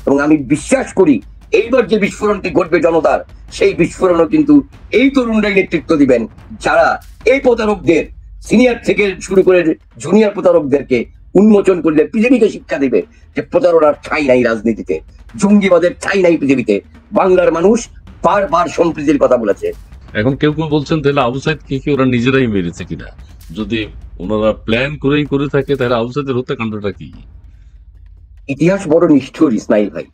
এবং আমি বিশ্বাস করি এইবার যে বিস্ফোরণটি ঘটবে জনতার, সেই বিস্ফোরণও কিন্তু এই তরুণরাই নেতৃত্ব দিবেন, যারা এই প্রতারকদের সিনিয়র থেকে শুরু করে জুনিয়র প্রতারকদেরকে উন্মোচন করলে পৃথিবীকে শিক্ষা দিবে যে প্রতারণার ঠাঁই নাই রাজনীতিতে, জঙ্গিবাদের ঠাঁই নাই পৃথিবীতে। বাংলার মানুষ বারবার সম্প্রীতির কথা বলেছে। এখন কেউ কেউ বলছেন তাহলে আবু সাইদকে কি ওরা নিজেরাই মেরেছে কিনা? যদি ওনারা প্ল্যান করেই করে থাকে তাহলে আবু সাইদের হত্যাকাণ্ডটা কি? ইতিহাস বড় নিষ্ঠুর ইসমাইল ভাই,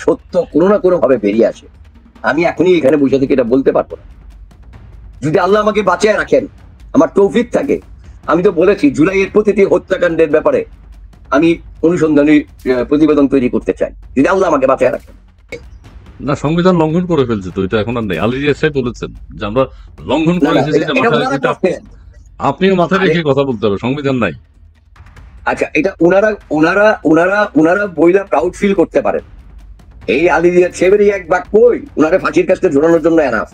সত্য কোনো না কোনো ভাবে বেরিয়ে আসে। আমি এখনই এখানে বসে থেকে এটা বলতে পারবো না। যদি আল্লাহ আমাকে বাঁচিয়ে রাখেন, আমার তৌফিক থাকে, আমি তো বলেছি জুলাইয়ের প্রতিটি হত্যাকাণ্ডের ব্যাপারে আমি অনুসন্ধানী প্রতিবেদন তৈরি করতে চাই, যদি আল্লাহ আমাকে বাঁচিয়ে রাখেন। না, সংবিধান লঙ্ঘন করে ফেলছে তো, এটা এখন আর নেই। আলী রিয়াজ সাহেব বলেছেন যে আমরা লঙ্ঘন করে এসেছি, আপনিও মাথায় রেখে কথা বলতে হবে, সংবিধান নাই। আচ্ছা, এটা ওনারা ওনারা ওনারা ওনারা বইলা প্রাউড ফিল করতে পারেন। এই আলী রিয়াজ সাহেবের এক বাক্যই ওনারা ফাঁসির কাছে ঝোলানোর জন্য এনাফ।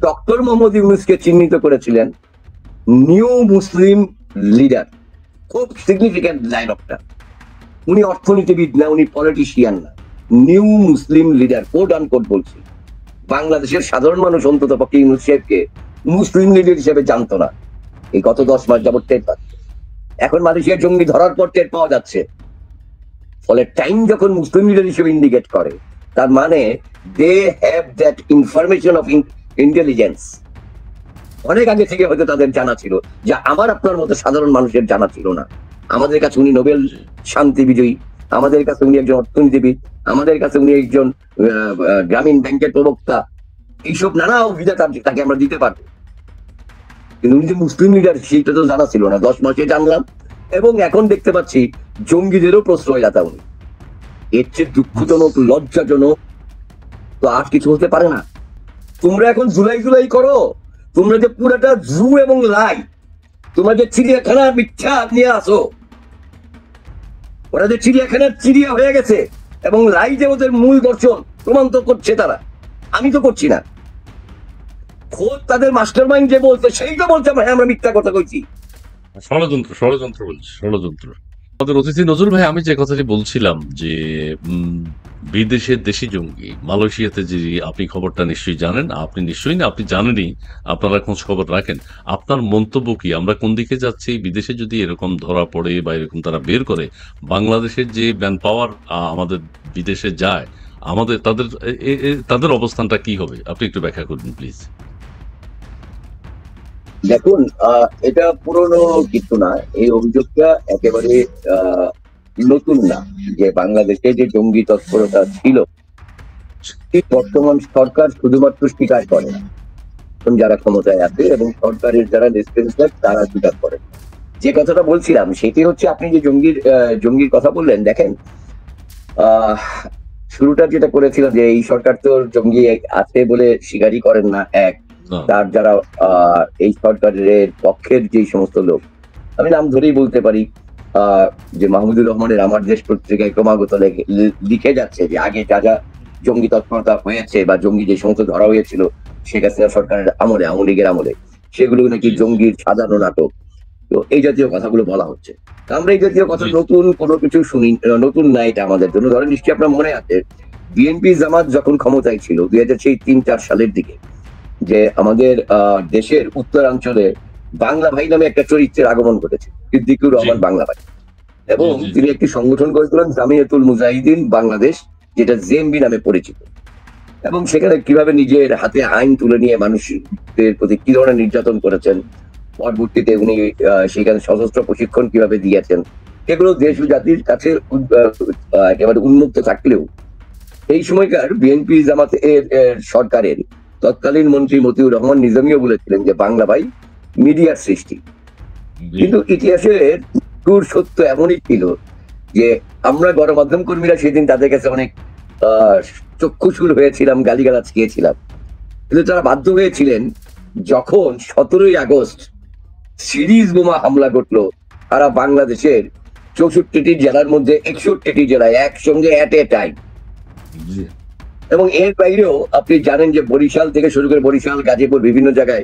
ডক্টর মোহাম্মদ ইউনূসকে চিহ্নিত করেছিলেন নিউ মুসলিম লিডার, খুব সিগনিফিক্যান্ট ডায়লগটা। উনি অর্থনীতিবিদ না, উনি পলিটিশিয়ান না, নিউ মুসলিম লিডার, কোট আনকোট বলছি। বাংলাদেশের সাধারণ মানুষ অন্তত পক্ষে ইউনূস সাহেবকে মুসলিম লিডার হিসেবে জানতো না, এই গত 10 মাস যাবত টের পাচ্ছে। এখন মালয়েশিয়ার জঙ্গি ধরার পর টের পাওয়া যাচ্ছে। ফলে টাইম যখন মুসলিম লিডার হিসেবে ইন্ডিকেট করে, তার মানে they have that information of intelligence. অনেক আগে থেকে হয়তো তাদের জানা ছিল, যা আমার আপনার মতো সাধারণ মানুষের জানা ছিল না। আমাদের কাছে উনি নোবেল শান্তি বিজয়ী, আমাদের কাছে উনি একজন অর্থনীতিবিদ, আমাদের কাছে উনি একজন গ্রামীণ ব্যাংকের প্রবক্তা, এইসব নানা অভিজ্ঞতা তাকে আমরা দিতে পারবো। কিন্তু উনি যে মুসলিম লিডার সেটা তো জানা ছিল না, 10 মাসে জানলাম। এবং এখন দেখতে পাচ্ছি জঙ্গিদেরও প্রশ্রয়দাতা উনি। এর চেয়ে দুঃখজনক, লজ্জাজনক তো আর কিছু হতে পারে না। তোমরা এখন জুলাই জুলাই করো, তোমরা যে পুরাটা জু এবং লাই, তোমরা যে চিড়িয়াখানা মিথ্যা নিয়ে আসো, ওরা যে চিড়িয়াখানার চিড়িয়া হয়ে গেছে এবং লাই যে ওদের মূল দর্শন প্রমাণ তো করছে তারা, আমি তো করছি না। খোদ তাদের মাস্টার মাইন্ড যে বলছে সেই তো বলছে আমরা মিথ্যা কথা কইছি। ষড়যন্ত্র, ষড়যন্ত্র বলছি, ষড়যন্ত্র। আমাদের অতিথি নজরুল ভাই, আমি যে কথাটি বলছিলাম যে বিদেশের দেশি জঙ্গি মালয়েশিয়াতে, যে আপনি খবরটা নিশ্চয়ই জানেন, আপনি নিশ্চয়ই না, আপনি জানেনই, আপনারা খোঁজ খবর রাখেন। আপনার মন্তব্য কি? আমরা কোন দিকে যাচ্ছি? বিদেশে যদি এরকম ধরা পড়ে বা এরকম তারা বের করে, বাংলাদেশের যে ম্যান পাওয়ার আমাদের বিদেশে যায়, আমাদের তাদের অবস্থানটা কি হবে? আপনি একটু ব্যাখ্যা করুন প্লিজ। দেখুন, এটা পুরনো কিছু না, এই অভিযোগটা একেবারে নতুন না। যে বাংলাদেশে যে জঙ্গি তৎপরতা ছিল, বর্তমান সরকার শুধুমাত্র স্বীকার করে না, যারা ক্ষমতায় আছে এবং সরকারের যারা রেসপন্সিবল তারা স্বীকার করে। যে কথাটা বলছিলাম সেটি হচ্ছে, আপনি যে জঙ্গির কথা বললেন, দেখেন শুরুটা যেটা করেছিলাম যে এই সরকার তো জঙ্গি আছে বলে স্বীকারই করেন না। এক, তার যারা এই সরকারের পক্ষের যে সমস্ত লোক, আমি নাম ধরেই বলতে পারি, যে মাহমুদুর রহমানের আমার দেশ পত্রিকায় ক্রমাগত লিখে যাচ্ছে যে আগে যা যা জঙ্গি তৎপরতা হয়েছে বা জঙ্গি যে সমস্ত ধরা হয়েছিল শেখ হাসিনা সরকারের আমলে, আওয়ামী লীগের আমলে, সেগুলো নাকি জঙ্গির সাজানো নাটক। তো এই জাতীয় কথাগুলো বলা হচ্ছে। আমরা এই জাতীয় কথা নতুন কোনো কিছু শুনি, নতুন না এটা আমাদের জন্য। ধরেন নিশ্চয়ই আপনার মনে আছে, বিএনপি জামাত যখন ক্ষমতায় ছিল 2003-4 সালের দিকে, যে আমাদের দেশের উত্তরাঞ্চলে বাংলা ভাই নামে একটা চরিত্রের আগমন ঘটেছে, সিদ্দিকুর রহমান বাংলা ভাই, এবং তিনি একটি সংগঠন করেছিলেন জামিয়াতুল মুজাহিদিন বাংলাদেশ, যেটা জেএমবি নামে পরিচিত। এবং সেখানে কিভাবে নিজের হাতে আইন তুলে নিয়ে মানুষের প্রতি কি ধরনের নির্যাতন করেছেন, পরবর্তীতে উনি সেখানে সশস্ত্র প্রশিক্ষণ কিভাবে দিয়েছেন, সেগুলো দেশ ও জাতির কাছে একেবারে উন্মুক্ত থাকলেও এই সময়কার বিএনপি জামাত সরকারের তৎকালীন মন্ত্রী মতিউর রহমান নিজামীও বলেছিলেন যে বাংলা ভাই মিডিয়ার সৃষ্টি। কিন্তু ইতিহাসের টুর সত্য এমনই ছিল যে আমরা গণমাধ্যম কর্মীরা সেদিন তাদের কাছে অনেক চক্ষুশূল হয়েছিলাম, গালিগালাজ খেয়েছিলাম। কিন্তু তারা বাধ্য হয়েছিলেন যখন 17ই আগস্ট সিরিজ বোমা হামলা ঘটলো সারা বাংলাদেশের 64টি জেলার মধ্যে 61টি জেলায় একসঙ্গে এট এ টাইম। এবং এর বাইরেও আপনি জানেন যে বরিশাল থেকে শুরু করে বরিশাল, গাজীপুর, বিভিন্ন জায়গায়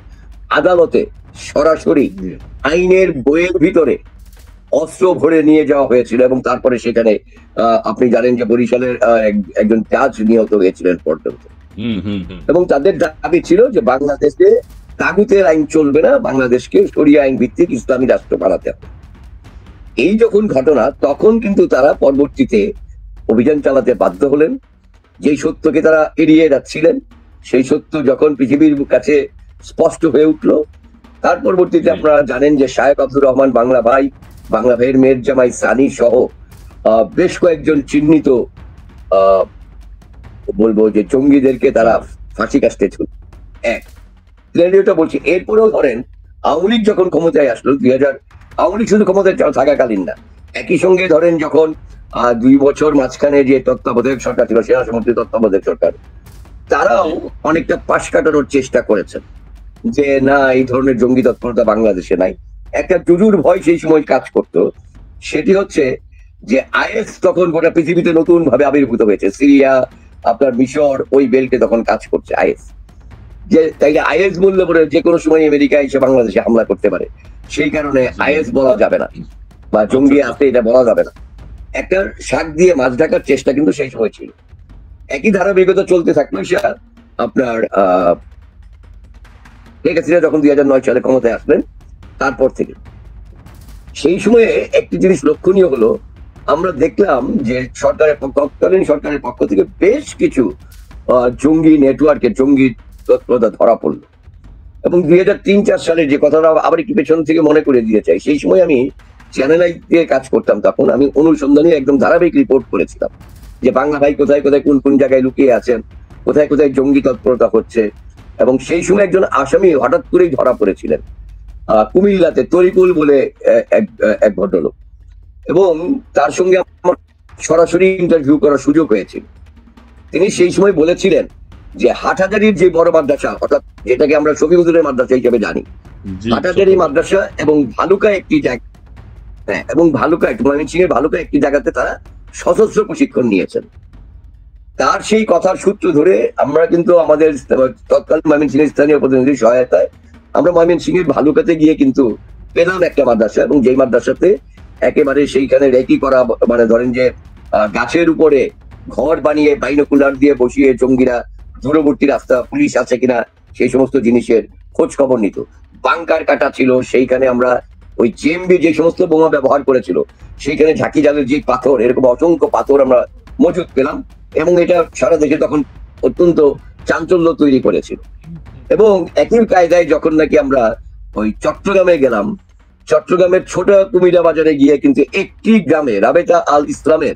আদালতে সরাসরি আইনের বইয়ের ভিতরে অস্ত্র ভরে নিয়ে যাওয়া হয়েছিল, এবং তারপরে সেখানে আপনি জানেন যে বরিশালের একজন জাজ নিহত হয়েছিলেন পর্যন্ত। এবং তাদের দাবি ছিল যে বাংলাদেশে তাগুতের আইন চলবে না, বাংলাদেশকে শরিয়া আইন ভিত্তিক ইসলামী রাষ্ট্র বানাতে হবে। এই যখন ঘটনা, তখন কিন্তু তারা পরবর্তীতে অভিযান চালাতে বাধ্য হলেন। যেই সত্যকে তারা এড়িয়ে যাচ্ছিলেন, সেই সত্য যখন পৃথিবীর কাছে স্পষ্ট হয়ে উঠলো, তার পরবর্তীতে আপনারা জানেন যে শায়েখ আব্দুর রহমান বাংলা ভাইয়ের মেয়ের জামাই সানি সহ বেশ কয়েকজন চিহ্নিত বলবো যে জঙ্গিদেরকে তারা ফাঁসি কাস্তে ছিল। রেডিওটা বলছি। এরপরেও ধরেন আওয়ামী লীগ যখন ক্ষমতায় আসলো 2000, আওয়ামী লীগ শুধু ক্ষমতায় থাকাকালীন না, একই সঙ্গে ধরেন যখন 2 বছর মাঝখানে যে তত্ত্বাবধায়ক সরকার ছিল, সেনাসমর্থিত তত্ত্বাবধায়ক সরকার, তারাও অনেকটা পাশ কাটানোর চেষ্টা করেছেন যে না, এই ধরনের জঙ্গি তৎপরতা বাংলাদেশে নাই। একটা জুজুর ভয় সেই সময় কাজ করতো, সেটি হচ্ছে যে আইএস তখন গোটা পৃথিবীতে নতুন ভাবে আবির্ভূত হয়েছে। সিরিয়া, আপনার মিশর, ওই বেল্টে তখন কাজ করছে আইএস। যে তাইলে আইএস বললে পরে যে কোনো সময় আমেরিকা এসে বাংলাদেশে হামলা করতে পারে, সেই কারণে আইএস বলা যাবে না বা জঙ্গি আছে এটা বলা যাবে না। একটা শাক দিয়ে মাছ ঢাকার চেষ্টা কিন্তু সেই সময় ছিল। একই ধারাবাহিকতা চলতে থাকলো। আপনার শেখ হাসিনা যখন 2009 সালে ক্ষমতায় আসলেন, তারপর থেকে সেই সময়ে একটি জিনিস লক্ষণীয় হলো, আমরা দেখলাম যে তৎকালীন সরকারের পক্ষ থেকে বেশ কিছু জঙ্গি নেটওয়ার্কে জঙ্গি তৎপরতা ধরা পড়লো। এবং 2003-4 সালে যে কথাটা আবার একটু পেছন থেকে মনে করে দিয়ে চাই, সেই সময় আমি চ্যানেল আই দিয়ে কাজ করতাম, তখন আমি অনুসন্ধানী একদম ধারাবাহিক রিপোর্ট করেছিলাম যে বাংলা ভাই কোথায় কোথায় কোন কোন জায়গায় লুকিয়ে আছেন, কোথায় কোথায় জঙ্গি তৎপরতা হচ্ছে। এবং সেই সময় একজন আসামি হঠাৎ করেই ধরা পড়েছিলেন কুমিল্লাতে, তরিকুল বলে এক ভদ্রলোক, এবং তার সঙ্গে আমার সরাসরি ইন্টারভিউ করার সুযোগ হয়েছিল। তিনি সেই সময় বলেছিলেন যে হাটহাজারীর যে বড় মাদ্রাসা, অর্থাৎ যেটাকে আমরা শফিউদ্দিনের মাদ্রাসা হিসেবে জানি, হাটহাজারী মাদ্রাসা এবং ভালুকা একটি জায়গা, এবং ভালুকা ময়মনসিংহের ভালুকা একটি জায়গাতে তারা সশস্ত্র প্রশিক্ষণ নিয়েছেন। তার সেই কথার সূত্র ধরে আমরা কিন্তু আমাদের তৎকালীন ময়মনসিংহের স্থানীয় প্রতিনিধির সহায়তায় আমরা ময়মনসিংহের ভালুকাতে গিয়ে কিন্তু পেলাম একটা মাদ্রাসা, এবং যেই মাদ্রাসাতে একেবারে সেইখানে রেকি করা, মানে ধরেন যে গাছের উপরে ঘর বানিয়ে বাইনোকুলার দিয়ে বসিয়ে জঙ্গিরা দূরবর্তী রাস্তা, পুলিশ আছে কিনা সেই সমস্ত জিনিসের খোঁজ খবর নিত। বাংকার কাটা ছিল, সেইখানে আমরা ওই জেএমবি যে সমস্ত বোমা ব্যবহার করেছিল, সেইখানে ঝাঁকি জালের যে পাথর, এরকম অসংখ্য পাথর আমরা মজুত পেলাম, এবং এটা সারা দেশে তখন অত্যন্ত চাঞ্চল্য তৈরি করেছিল। এবং একই কায়দায় যখন নাকি আমরা ওই চট্টগ্রামে গেলাম, চট্টগ্রামের ছোট কুমিরা বাজারে গিয়ে কিন্তু একটি গ্রামে রাবেতা আল ইসলামের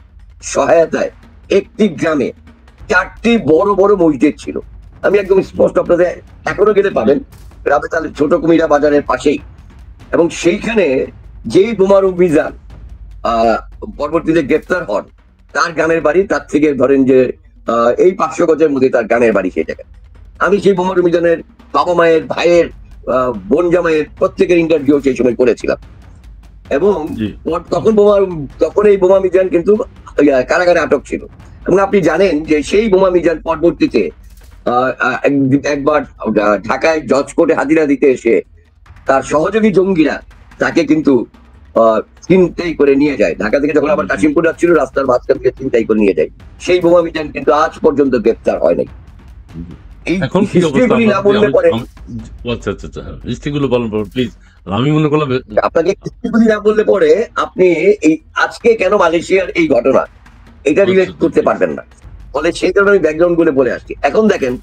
সহায়তায় একটি গ্রামে 4টি বড় বড় মসজিদ ছিল। আমি একদম স্পষ্ট, আপনাদের এখনো গেলে পাবেন, রাবেতা আল ছোট কুমিরা বাজারের পাশেই। এবং সেইখানে যেই বোমার অভিযান পরবর্তীতে গ্রেপ্তার হন, তার গ্রামের বাড়ি তার থেকে ধরেন যে এই 500 গজের মধ্যে তার গ্রামের বাড়ি সেই জায়গায়। আমি সেই বোমার অভিযানের বাবা মায়ের, ভাইয়ের, বোন জামাইয়ের প্রত্যেকের ইন্টারভিউ সেই সময় করেছিলাম। এবং তখন এই বোমা মিজান কিন্তু কারাগারে আটক ছিল। এবং আপনি জানেন যে সেই বোমা মিজান পরবর্তীতে একবার ঢাকায় জজ কোর্টে হাজিরা দিতে এসে তার সহযোগী জঙ্গিরা তাকে কিন্তু চিন্তাই করে নিয়ে যায়। ঢাকা থেকে যখন আবার কাশিমপুর যাচ্ছিল, রাস্তার মাঝখান থেকে চিন্তাই করে নিয়ে যায়। সেই বোমা মিজান কিন্তু আজ পর্যন্ত গ্রেপ্তার হয় নাই। এখন কি অবস্থা? আমি মনে করলাম আপনাকে না বললে পরে আপনি এই আজকে কেন মালয়েশিয়ার এই ঘটনা এটা রিলেট করতে পারবেন না, ফলে সেই কারণে আমি ব্যাকগ্রাউন্ড গুলো বলে আসছি। এখন দেখেন,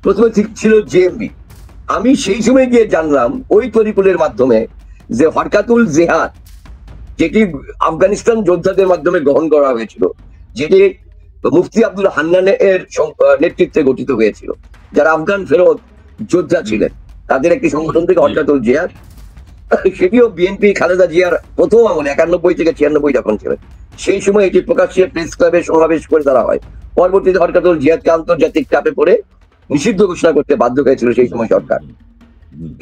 প্রথমে ঠিক ছিল জেএমবি। আমি সেই সময় গিয়ে জানলাম ওই তরিকুলের মাধ্যমে যে হরকাতুল জেহাদ, যেটি আফগানিস্তান যোদ্ধাদের মাধ্যমে গ্রহণ করা হয়েছিল, যেটি মুফতি আব্দুল হান্নানের নেতৃত্বে গঠিত হয়েছিল, যারা আফগান ফেরত যোদ্ধা ছিলেন, তাদের একটি সংগঠন থেকে হরকাতুল জেহাদ, সেটিও বিএনপি খালেদা জিয়ার প্রথম আমলে 91 থেকে 96 যখন ছিলেন, সেই সময় এটি প্রকাশ্যে প্রেস ক্লাবে সমাবেশ করে ধরা হয়। পরবর্তীতে হরকাতুল জিহাদকে আন্তর্জাতিক চাপে পড়ে নিষিদ্ধ ঘোষণা করতে বাধ্য হয়েছিল সেই সময় সরকার।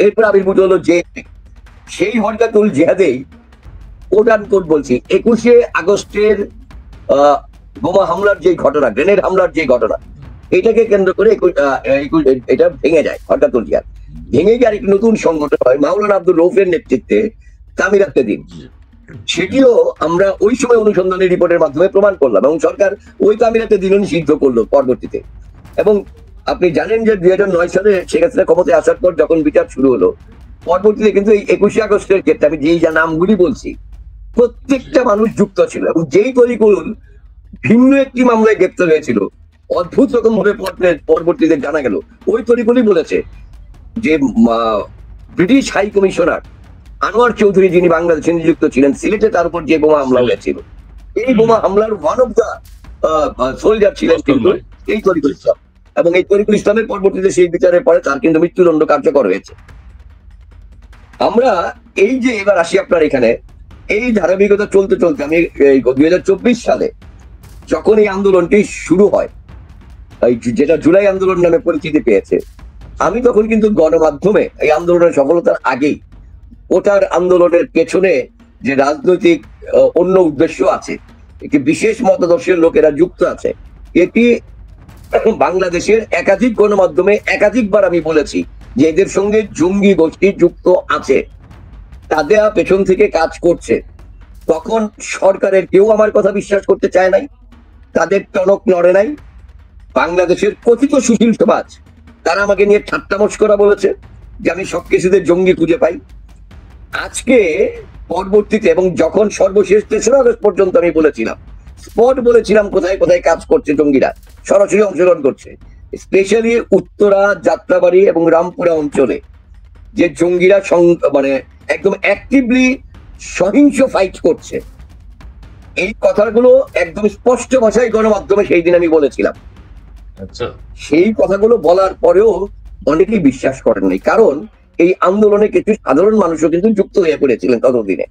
এরপর আবির্ভূত হলো যে সেই হরকাতুল জিহাদেই কোট আন কোট বলছি 21শে আগস্টের বোমা হামলার যে ঘটনা, গ্রেনেড হামলার যে ঘটনা, এটাকে কেন্দ্র করে এটা ভেঙে যায়। হরকাতুল জিহাদ ভেঙে গিয়ে আরেকটি নতুন সংগঠন হয় মাওলানা আব্দুর রউফের নেতৃত্বে তামিরাতে দিন। সেটিও আমরা ওই সময় অনুসন্ধানের রিপোর্টের মাধ্যমে প্রমাণ করলাম, এবং সরকার ওই কামিনাতে দিন নিষিদ্ধ করলো পরবর্তীতে। এবং আপনি জানেন যে 2009 সালে শেখ হাসিনা ক্ষমতায় আসার পর যখন বিচার শুরু হলো, পরবর্তীতে কিন্তু এই 21শে আগস্টের ক্ষেত্রে আমি যেই যা নামগুলি বলছি প্রত্যেকটা মানুষ যুক্ত ছিল, এবং যেই তরিকুল ভিন্ন একটি মামলায় গ্রেপ্তার হয়েছিল, অদ্ভুত রকম ভাবে পরবর্তীতে জানা গেল ওই তরিকুলই বলেছে যে British high commissioner Anwar Chowdhury, যিনি বাংলাদেশে নিযুক্ত ছিলেন সিলেটে, তার উপর যে বোমা হামলা হয়েছিল, এই বোমা হামলার ওয়ান অফ দা সোলজার ছিলেন কিন্তু এই তরিকুল ইসলাম, এবং এই তরিকুল ইসলামের পরবর্তীতে সেই বিচারের পরে তার কিন্তু মৃত্যুদণ্ড কার্যকর হয়েছে। আমরা এই যে এবার আসি আপনার এখানে, এই ধারাবাহিকতা চলতে চলতে আমি 2024 সালে যখন এই আন্দোলনটি শুরু হয়, যেটা জুলাই আন্দোলন নামে পরিচিতি পেয়েছে, আমি তখন কিন্তু গণমাধ্যমে এই আন্দোলনের সফলতার আগেই ওটার আন্দোলনের পেছনে যে রাজনৈতিক অন্য উদ্দেশ্য আছে, একটি বিশেষ মতাদর্শের লোকেরা যুক্ত আছে, এটি বাংলাদেশের একাধিক গণমাধ্যমে একাধিকবার আমি বলেছি যে এদের সঙ্গে জঙ্গি গোষ্ঠী যুক্ত আছে, তাদের পেছন থেকে কাজ করছে। তখন সরকারের কেউ আমার কথা বিশ্বাস করতে চায় নাই, তাদের টনক নড়ে নাই। বাংলাদেশের কথিত সুশীল সমাজ তারা আমাকে নিয়ে ঠাট্টা মশকরা বলেছে যে আমি সবকিছুতে জঙ্গি খুঁজে পাই। আজকে পরবর্তীতে, এবং যখন সর্বশেষ 3রা আগস্ট পর্যন্ত আমি বলেছিলাম, স্পট বলেছিলাম কোথায় কোথায় কাজ করছে জঙ্গিরা, সরাসরি অংশগ্রহণ করছে, স্পেশালি উত্তরা, যাত্রাবাড়ি এবং রামপুরা অঞ্চলে যে জঙ্গিরা মানে একদম অ্যাক্টিভলি সহিংস ফাইট করছে, এই কথাগুলো একদম স্পষ্ট ভাষায় গণমাধ্যমে সেই দিন আমি বলেছিলাম। আচ্ছা, সেই কথাগুলো বলার পরেও অনেকেই বিশ্বাস করেন নাই, কারণ এই আন্দোলনে কিছু সাধারণ মানুষও কিন্তু যুক্ত হয়ে পড়েছিলেন ততদিনে।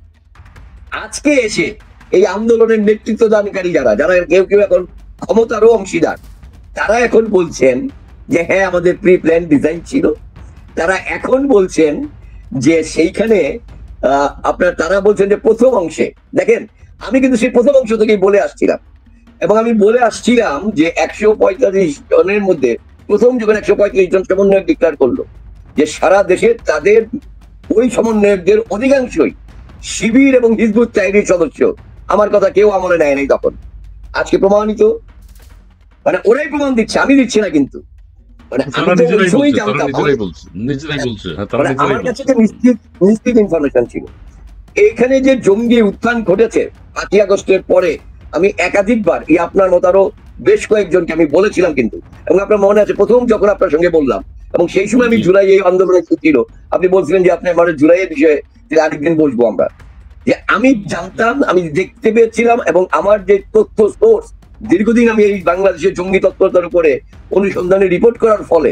আজকে এসে এই আন্দোলনের নেতৃত্ব দানকারী যারা যারা কেউ কেউ এখন ক্ষমতারও অংশীদার, তারা এখন বলছেন যে হ্যাঁ আমাদের প্রি প্ল্যান ডিজাইন ছিল। তারা এখন বলছেন যে সেইখানে তারা বলছেন যে প্রথম অংশে দেখেন, আমি কিন্তু সেই প্রথম অংশ থেকেই বলে আসছিলাম, এবং আমি বলে আসছিলাম যে 145 জনের মধ্যে প্রথম যখন 135 জন সমন্বয়ক ডিক্লেয়ার করলো, যে সারা দেশে তাদের ওই সমন্বয়কদের অধিকাংশই শিবির এবং হিজবুত তাহরীর সদস্য, আমার কথা কেউ আমলে নেয় নাই তখন। আজকে প্রমাণিত, মানে ওরাই প্রমাণ দিচ্ছে, আমি দিচ্ছি না কিন্তু। মানে আমার কাছে নিশ্চিত ইনফরমেশন ছিল। এইখানে যে জঙ্গি উত্থান ঘটেছে 5ই আগস্টের পরে, আমি একাধিকবার এই আপনার মতো আরো বেশ কয়েকজনকে আমি বলেছিলাম কিন্তু, এবং আপনার মনে আছে প্রথম যখন আপনার সঙ্গে বললাম, এবং সেই সময় আমি জুলাই এই আন্দোলনে ছিল, আপনি বলছিলেন যে আপনি আমার জুলাইয়ের বিষয়ে আরেকদিন বসবো আমরা, যে আমি জানতাম, আমি দেখতে পেয়েছিলাম, এবং আমার যে তথ্য সোর্স দীর্ঘদিন আমি এই বাংলাদেশের জঙ্গি তৎপরতার উপরে অনুসন্ধানে রিপোর্ট করার ফলে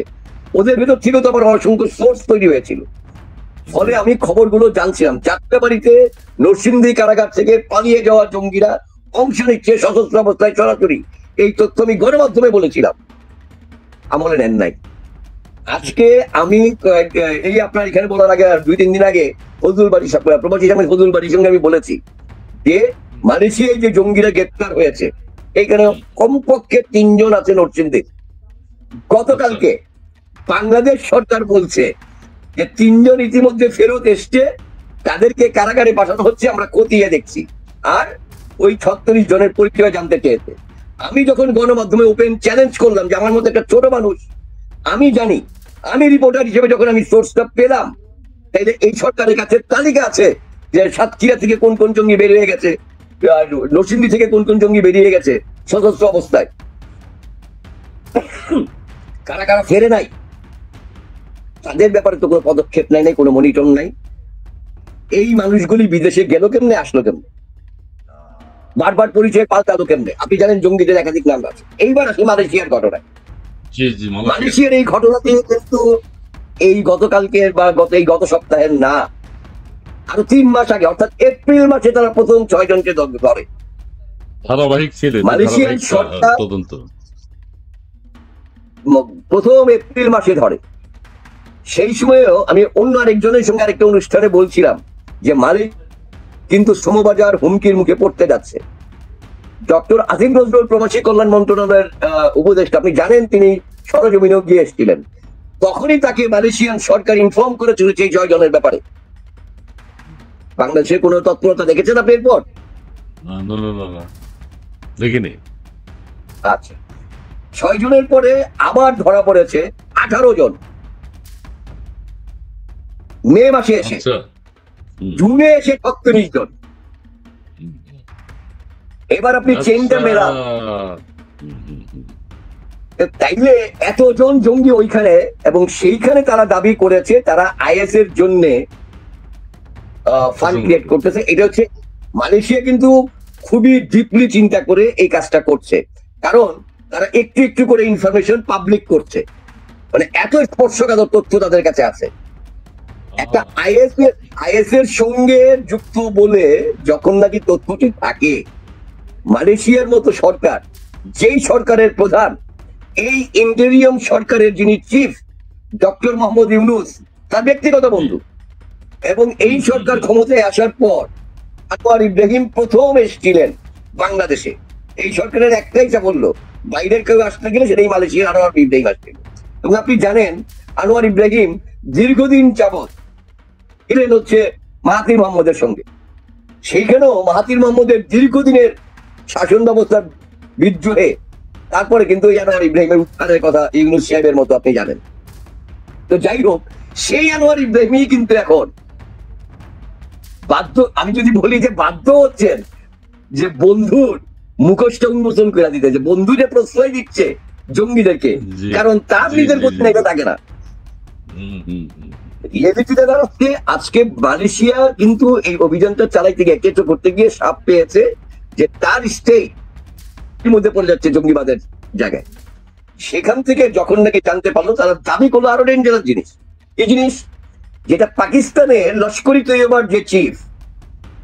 ওদের ভেতর থেকে তো আবার অসংখ্য সোর্স তৈরি হয়েছিল, ফলে আমি খবরগুলো জানছিলাম। যাত্রাবাড়িতে নরসিংদী কারাগার থেকে পালিয়ে যাওয়া জঙ্গিরা অংশ নিচ্ছে সশস্ত্র অবস্থায় সরাসরি, এই তথ্য আমি গণমাধ্যমে বলেছিলাম, আমলে নেন নাই। আজকে আমি এই আপনার এখানে বলার আগে 2-3 দিন আগে ফজলুল বাড়ি প্রবাসী স্বামী ফজলুল বাড়ির সঙ্গে আমি বলেছি যে মালয়েশিয়ায় যে জঙ্গিরা গ্রেপ্তার হয়েছে, এইখানে কমপক্ষে 3 জন আছে নরসিংদী। গতকালকে বাংলাদেশ সরকার বলছে যে 3 জন ইতিমধ্যে ফেরত এসছে, তাদেরকে কারাগারে পাঠানো হচ্ছে, আমরা খতিয়ে দেখছি। আর ওই 36 জনের পরিচয় জানতে চেয়েছে। আমি যখন গণমাধ্যমে ওপেন চ্যালেঞ্জ করলাম যে আমার মতো একটা ছোট মানুষ, আমি জানি, আমি রিপোর্টার হিসেবে যখন আমি সোর্সটা পেলাম, তাইলে এই সরকারের কাছে তালিকা আছে যে সাতক্ষীরা থেকে কোন কোন জঙ্গি বেরিয়ে গেছে, নরসিংদী থেকে কোন কোন জঙ্গি বেরিয়ে গেছে সশস্ত্র অবস্থায়, কারা কারা ফেরে নাই, তাদের ব্যাপারে তো কোনো পদক্ষেপ নাই, কোনো মনিটর নাই। এই মানুষগুলি বিদেশে গেল কেমনে, আসলো কেমনে, বারবার পরিচয় পাল্টালো কেমনে? আপনি জানেন জঙ্গিদের একাধিক নাম আছে। এইবার আসি মালয়েশিয়ার ঘটনায়। মালয়েশিয়ার এই ঘটনাতে কিন্তু এই গতকালকে বা গত সপ্তাহের না, আরো 3 মাস আগে, অর্থাৎ এপ্রিল মাসে তারা প্রথম 6 জনকে ধরে। ধারাবাহিক ছিল মালয়েশিয়ার সরকার তদন্ত প্রথম এপ্রিল মাসে ধরে। সেই সময়েও আমি অন্য আরেকজনের সঙ্গে আরেকটা অনুষ্ঠানে বলছিলাম যে মালয়েশিয়া কিন্তু শ্রমবাজার হুমকির মুখে পড়তে যাচ্ছে। ডক্টর আসিফ নজরুল প্রবাসী কল্যাণ মন্ত্রণালয়ের উপদেষ্টা, আপনি জানেন তিনি সরজমিনেও গিয়ে এসেছিলেন, তখনই তাকে মালয়েশিয়ান সরকার ইনফর্ম করেছিল এই 6 জনের ব্যাপারে। বাংলাদেশের কোনো তৎপরতা দেখেছেন আপনি এরপর? না না না না না, দেখিনি। আচ্ছা, 6 জনের পরে আবার ধরা পড়েছে 18 জন মে মাসে এসে, আচ্ছা। জুনে এসে 36 জন। এবার আপনি চেনটা মেলান, তাইলে এতজন জঙ্গি ওইখানে, এবং সেইখানে তারা দাবি করেছে তারা আইএস এর জন্য ফান্ড ক্রিয়েট করতেছে। এটা হচ্ছে মালয়েশিয়া কিন্তু খুবই ডিপলি চিন্তা করে এই কাজটা করছে, কারণ তারা একটু একটু করে ইনফরমেশন পাবলিক করছে, মানে এত স্পর্শকাতর তথ্য তাদের কাছে আছে। একটা আইএস এর সঙ্গে যুক্ত বলে যখন নাকি তথ্যটি থাকে, মালয়েশিয়ার মতো সরকার, যেই সরকারের প্রধান, এই ইন্টেরিয়ম সরকারের যিনি চিফ ডক্টর মোহাম্মদ ইউনূস, তার ব্যক্তিগত বন্ধু, এবং এই সরকার ক্ষমতায় আসার পর আনোয়ার ইব্রাহিম প্রথম এসেছিলেন বাংলাদেশে। এই সরকারের একটাই সাফল্য, বাইরের কেউ আসতে গেলে সেটাই মালয়েশিয়ার আনোয়ার ইব্রাহিম আসছিল। এবং আপনি জানেন আনোয়ার ইব্রাহিম দীর্ঘদিন যাবৎ ছিলেন হচ্ছে মাহাথির মোহাম্মদের সঙ্গে, সেইখানেও মাহাথির মোহাম্মদের দীর্ঘদিনের শাসন ব্যবস্থার বিদ্রোহে তারপরে কিন্তু আনোয়ার ইব্রাহিমের উত্থানের কথা ইউনূস সাহেবের মতো আপনি জানেন। তো যাই হোক, সেই আনোয়ার ইব্রাহিমই কিন্তু এখন বাধ্য, আমি যদি বলি যে বাধ্য হচ্ছেন যে বন্ধুর মুখোশটা উন্মোচন করে দিতে, যে বন্ধু যে প্রশ্রয় দিচ্ছে জঙ্গিদেরকে, কারণ তার নিজের প্রতি এটা থাকে না। আজকে মালয়েশিয়া কিন্তু এই অভিযানটা চালাইতে গিয়ে কেঁচো করতে গিয়ে সাপ পেয়েছে যে তার স্টেট মধ্যে পড়ে যাচ্ছে জঙ্গিবাদের জায়গায়। সেখান থেকে যখন নাকি জানতে পারলো, তারা দাবি করলো আরো ডেঞ্জারাস জিনিস। এই জিনিস যেটা পাকিস্তানের লস্করি তৈয়বার যে চিফ,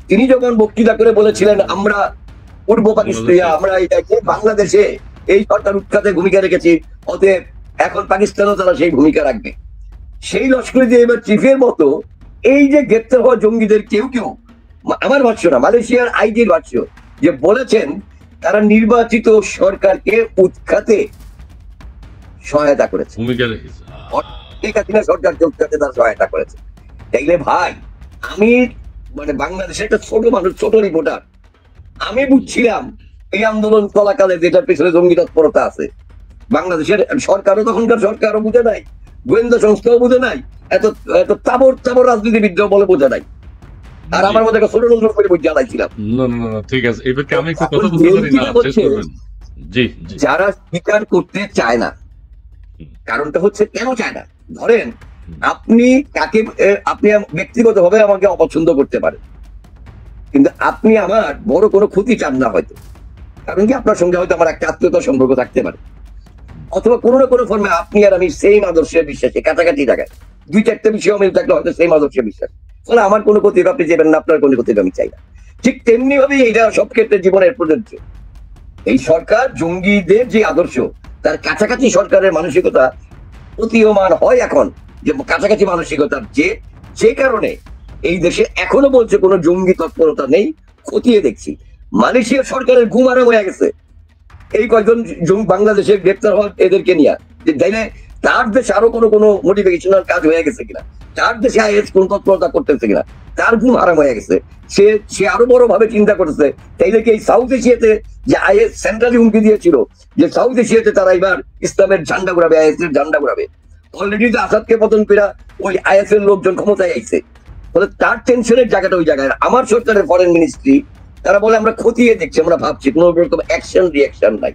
তিনি যখন বক্তৃতা করে বলেছিলেন আমরা পূর্ব পাকিস্তান, আমরা বাংলাদেশে এই সরকার উৎখাতে ভূমিকা রেখেছি, অতএব এখন পাকিস্তানও তারা সেই ভূমিকা রাখবে। সেই লস্করি তৈয়বার চিফের মতো এই যে গ্রেপ্তার হওয়া জঙ্গিদের কেউ কেউ, আমার ভাষ্য না, মালয়েশিয়ার আইজির ভাষ্য, যে বলেছেন তারা নির্বাচিত সরকারকে উৎখাতে সহায়তা করেছে, সরকারকে উৎখাতে তারা সহায়তা করেছে। তাইলে ভাই, আমি মানে বাংলাদেশের একটা ছোট মানুষ, ছোট রিপোর্টার, আমি বুঝছিলাম এই আন্দোলন চলাকালে যেটার পিছনে জঙ্গি তৎপরতা আছে। বাংলাদেশের সরকারও, তখনকার সরকারও বুঝে নাই, গোয়েন্দা সংস্থাও বুঝে নাই, এত এত তাবর তাবর রাজনীতিবিদ বলে বোঝা নাই। আর আমার মধ্যে একটা ছোট নজর করে বুঝে জ্বালাইছিলাম। ঠিক আছে, এবারে আমি একটু কথা বলতে পারি না, শেষ করবেন? জি, যারা স্বীকার করতে চায় না, কারণটা হচ্ছে কেন চায় না, ধরেন আপনি কাকে, আপনি ব্যক্তিগতভাবে আমাকে অপছন্দ করতে পারেন, কিন্তু আপনি আমার বড় কোনো ক্ষতি চান না হয়তো, কারণ কি আপনার সঙ্গে হয়তো আমার একটা আত্মীয়তার সম্পর্ক থাকতে পারে, অথবা কোনো না কোনো ফর্মে আপনি আর আমি সেম আদর্শে বিশ্বাসী, কাছাকাছি জায়গায় 2-4টা বিষয় মিল থাকলে হয়তো সেম আদর্শে বিশ্বাস, ফলে আমার কোনো ক্ষতি আপনি যাবেন না, আপনার কোনো ক্ষতি আমি চাই না। ঠিক তেমনি ভাবে এটা সব ক্ষেত্রে জীবনের প্রযোজ্য। এই সরকার জঙ্গিদের যে আদর্শ, তার কাছাকাছি সরকারের মানসিকতা প্রতীয়মান হয় এখন, যে কাছাকাছি মানসিকতার যে কারণে এই দেশে এখনো বলছে কোনো জঙ্গি তৎপরতা নেই, খতিয়ে দেখছি। মালয়েশিয়ার সরকারের ঘুম আরাম হয়ে গেছে এই কয়েকজন বাংলাদেশের গ্রেপ্তার হওয়ার এদেরকে নিয়ে, যে তাইলে তার দেশে আরো কোনো মোটিভেশনাল কাজ হয়ে গেছে কিনা, তার দেশে আইএস কোন তৎপরতা করতেছে কিনা, তার ঘুম আরাম হয়ে গেছে। সে আরো বড় ভাবে চিন্তা করতেছে, তাইলে কি এই সাউথ এশিয়াতে যে আইএস সেন্ট্রালি হুমকি দিয়েছিল যে সাউথ এশিয়াতে তারা এবার ইসলামের ঝান্ডা ঘুরাবে, আইএস এর ঝান্ডা ঘুরাবে, অলরেডি তো আসাদকে পতন করে ওই আইএস এর লোকজন ক্ষমতায় আইছে, ফলে তার টেনশনের জায়গাটা ওই জায়গায়। আমার সরকারের ফরেন মিনিস্ট্রি তারা বলে আমরা খতিয়ে দেখছি, আমরা ভাবছি, কোনো রকম অ্যাকশন রিঅ্যাকশন নাই।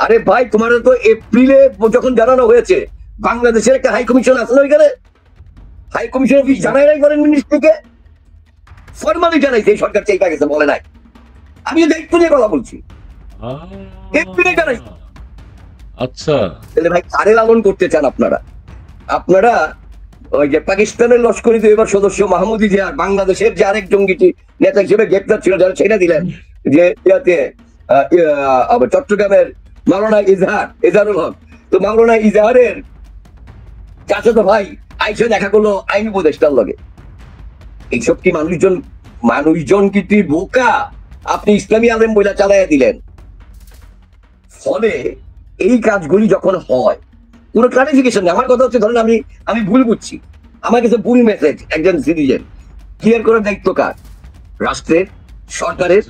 আরে ভাই, তোমার তো এপ্রিলে যখন জানানো হয়েছে, বাংলাদেশের একটা হাই কমিশন আছে না, ওইখানে হাই কমিশন অফিস জানাই নাই ফরেন মিনিস্ট্রিকে, ফরমালি জানাইছে, এই সরকার চেয়ে গেছে, বলে নাই। আমি দায়িত্ব নিয়ে কথা বলছি, এপ্রিলে জানাই। আচ্ছা, তাহলে ভাই কারে লালন করতে চান আপনারা? আপনারা ওই যে পাকিস্তানের লস্করি তৈয়বার সদস্য মাহমুদ ইজিহার, বাংলাদেশের যে আরেক জঙ্গি নেতা হিসেবে গ্রেপ্তার ছিল, যারা ছেড়ে দিলেন, যে চট্টগ্রামের মাওলানা ইজহারুল হক, তো মাওলানা ইজহারের চাচাতো ভাই আইসে দেখা করলো আইন উপদেষ্টার লগে। এইসব কি মানুষজন কি বোকা? আপনি ইসলামী আলেম বইলা চালাইয়া দিলেন, ফলে এই কাজগুলি যখন হয় কোনো ক্লারিফিকেশন নেই। আমার কথা হচ্ছে, ধরেন আমি ভুল বুঝছি, আমার কাছে ভুল মেসেজ একজন সিটিজেন, ক্লিয়ার করার দায়িত্ব কার? রাষ্ট্রের, সরকারের।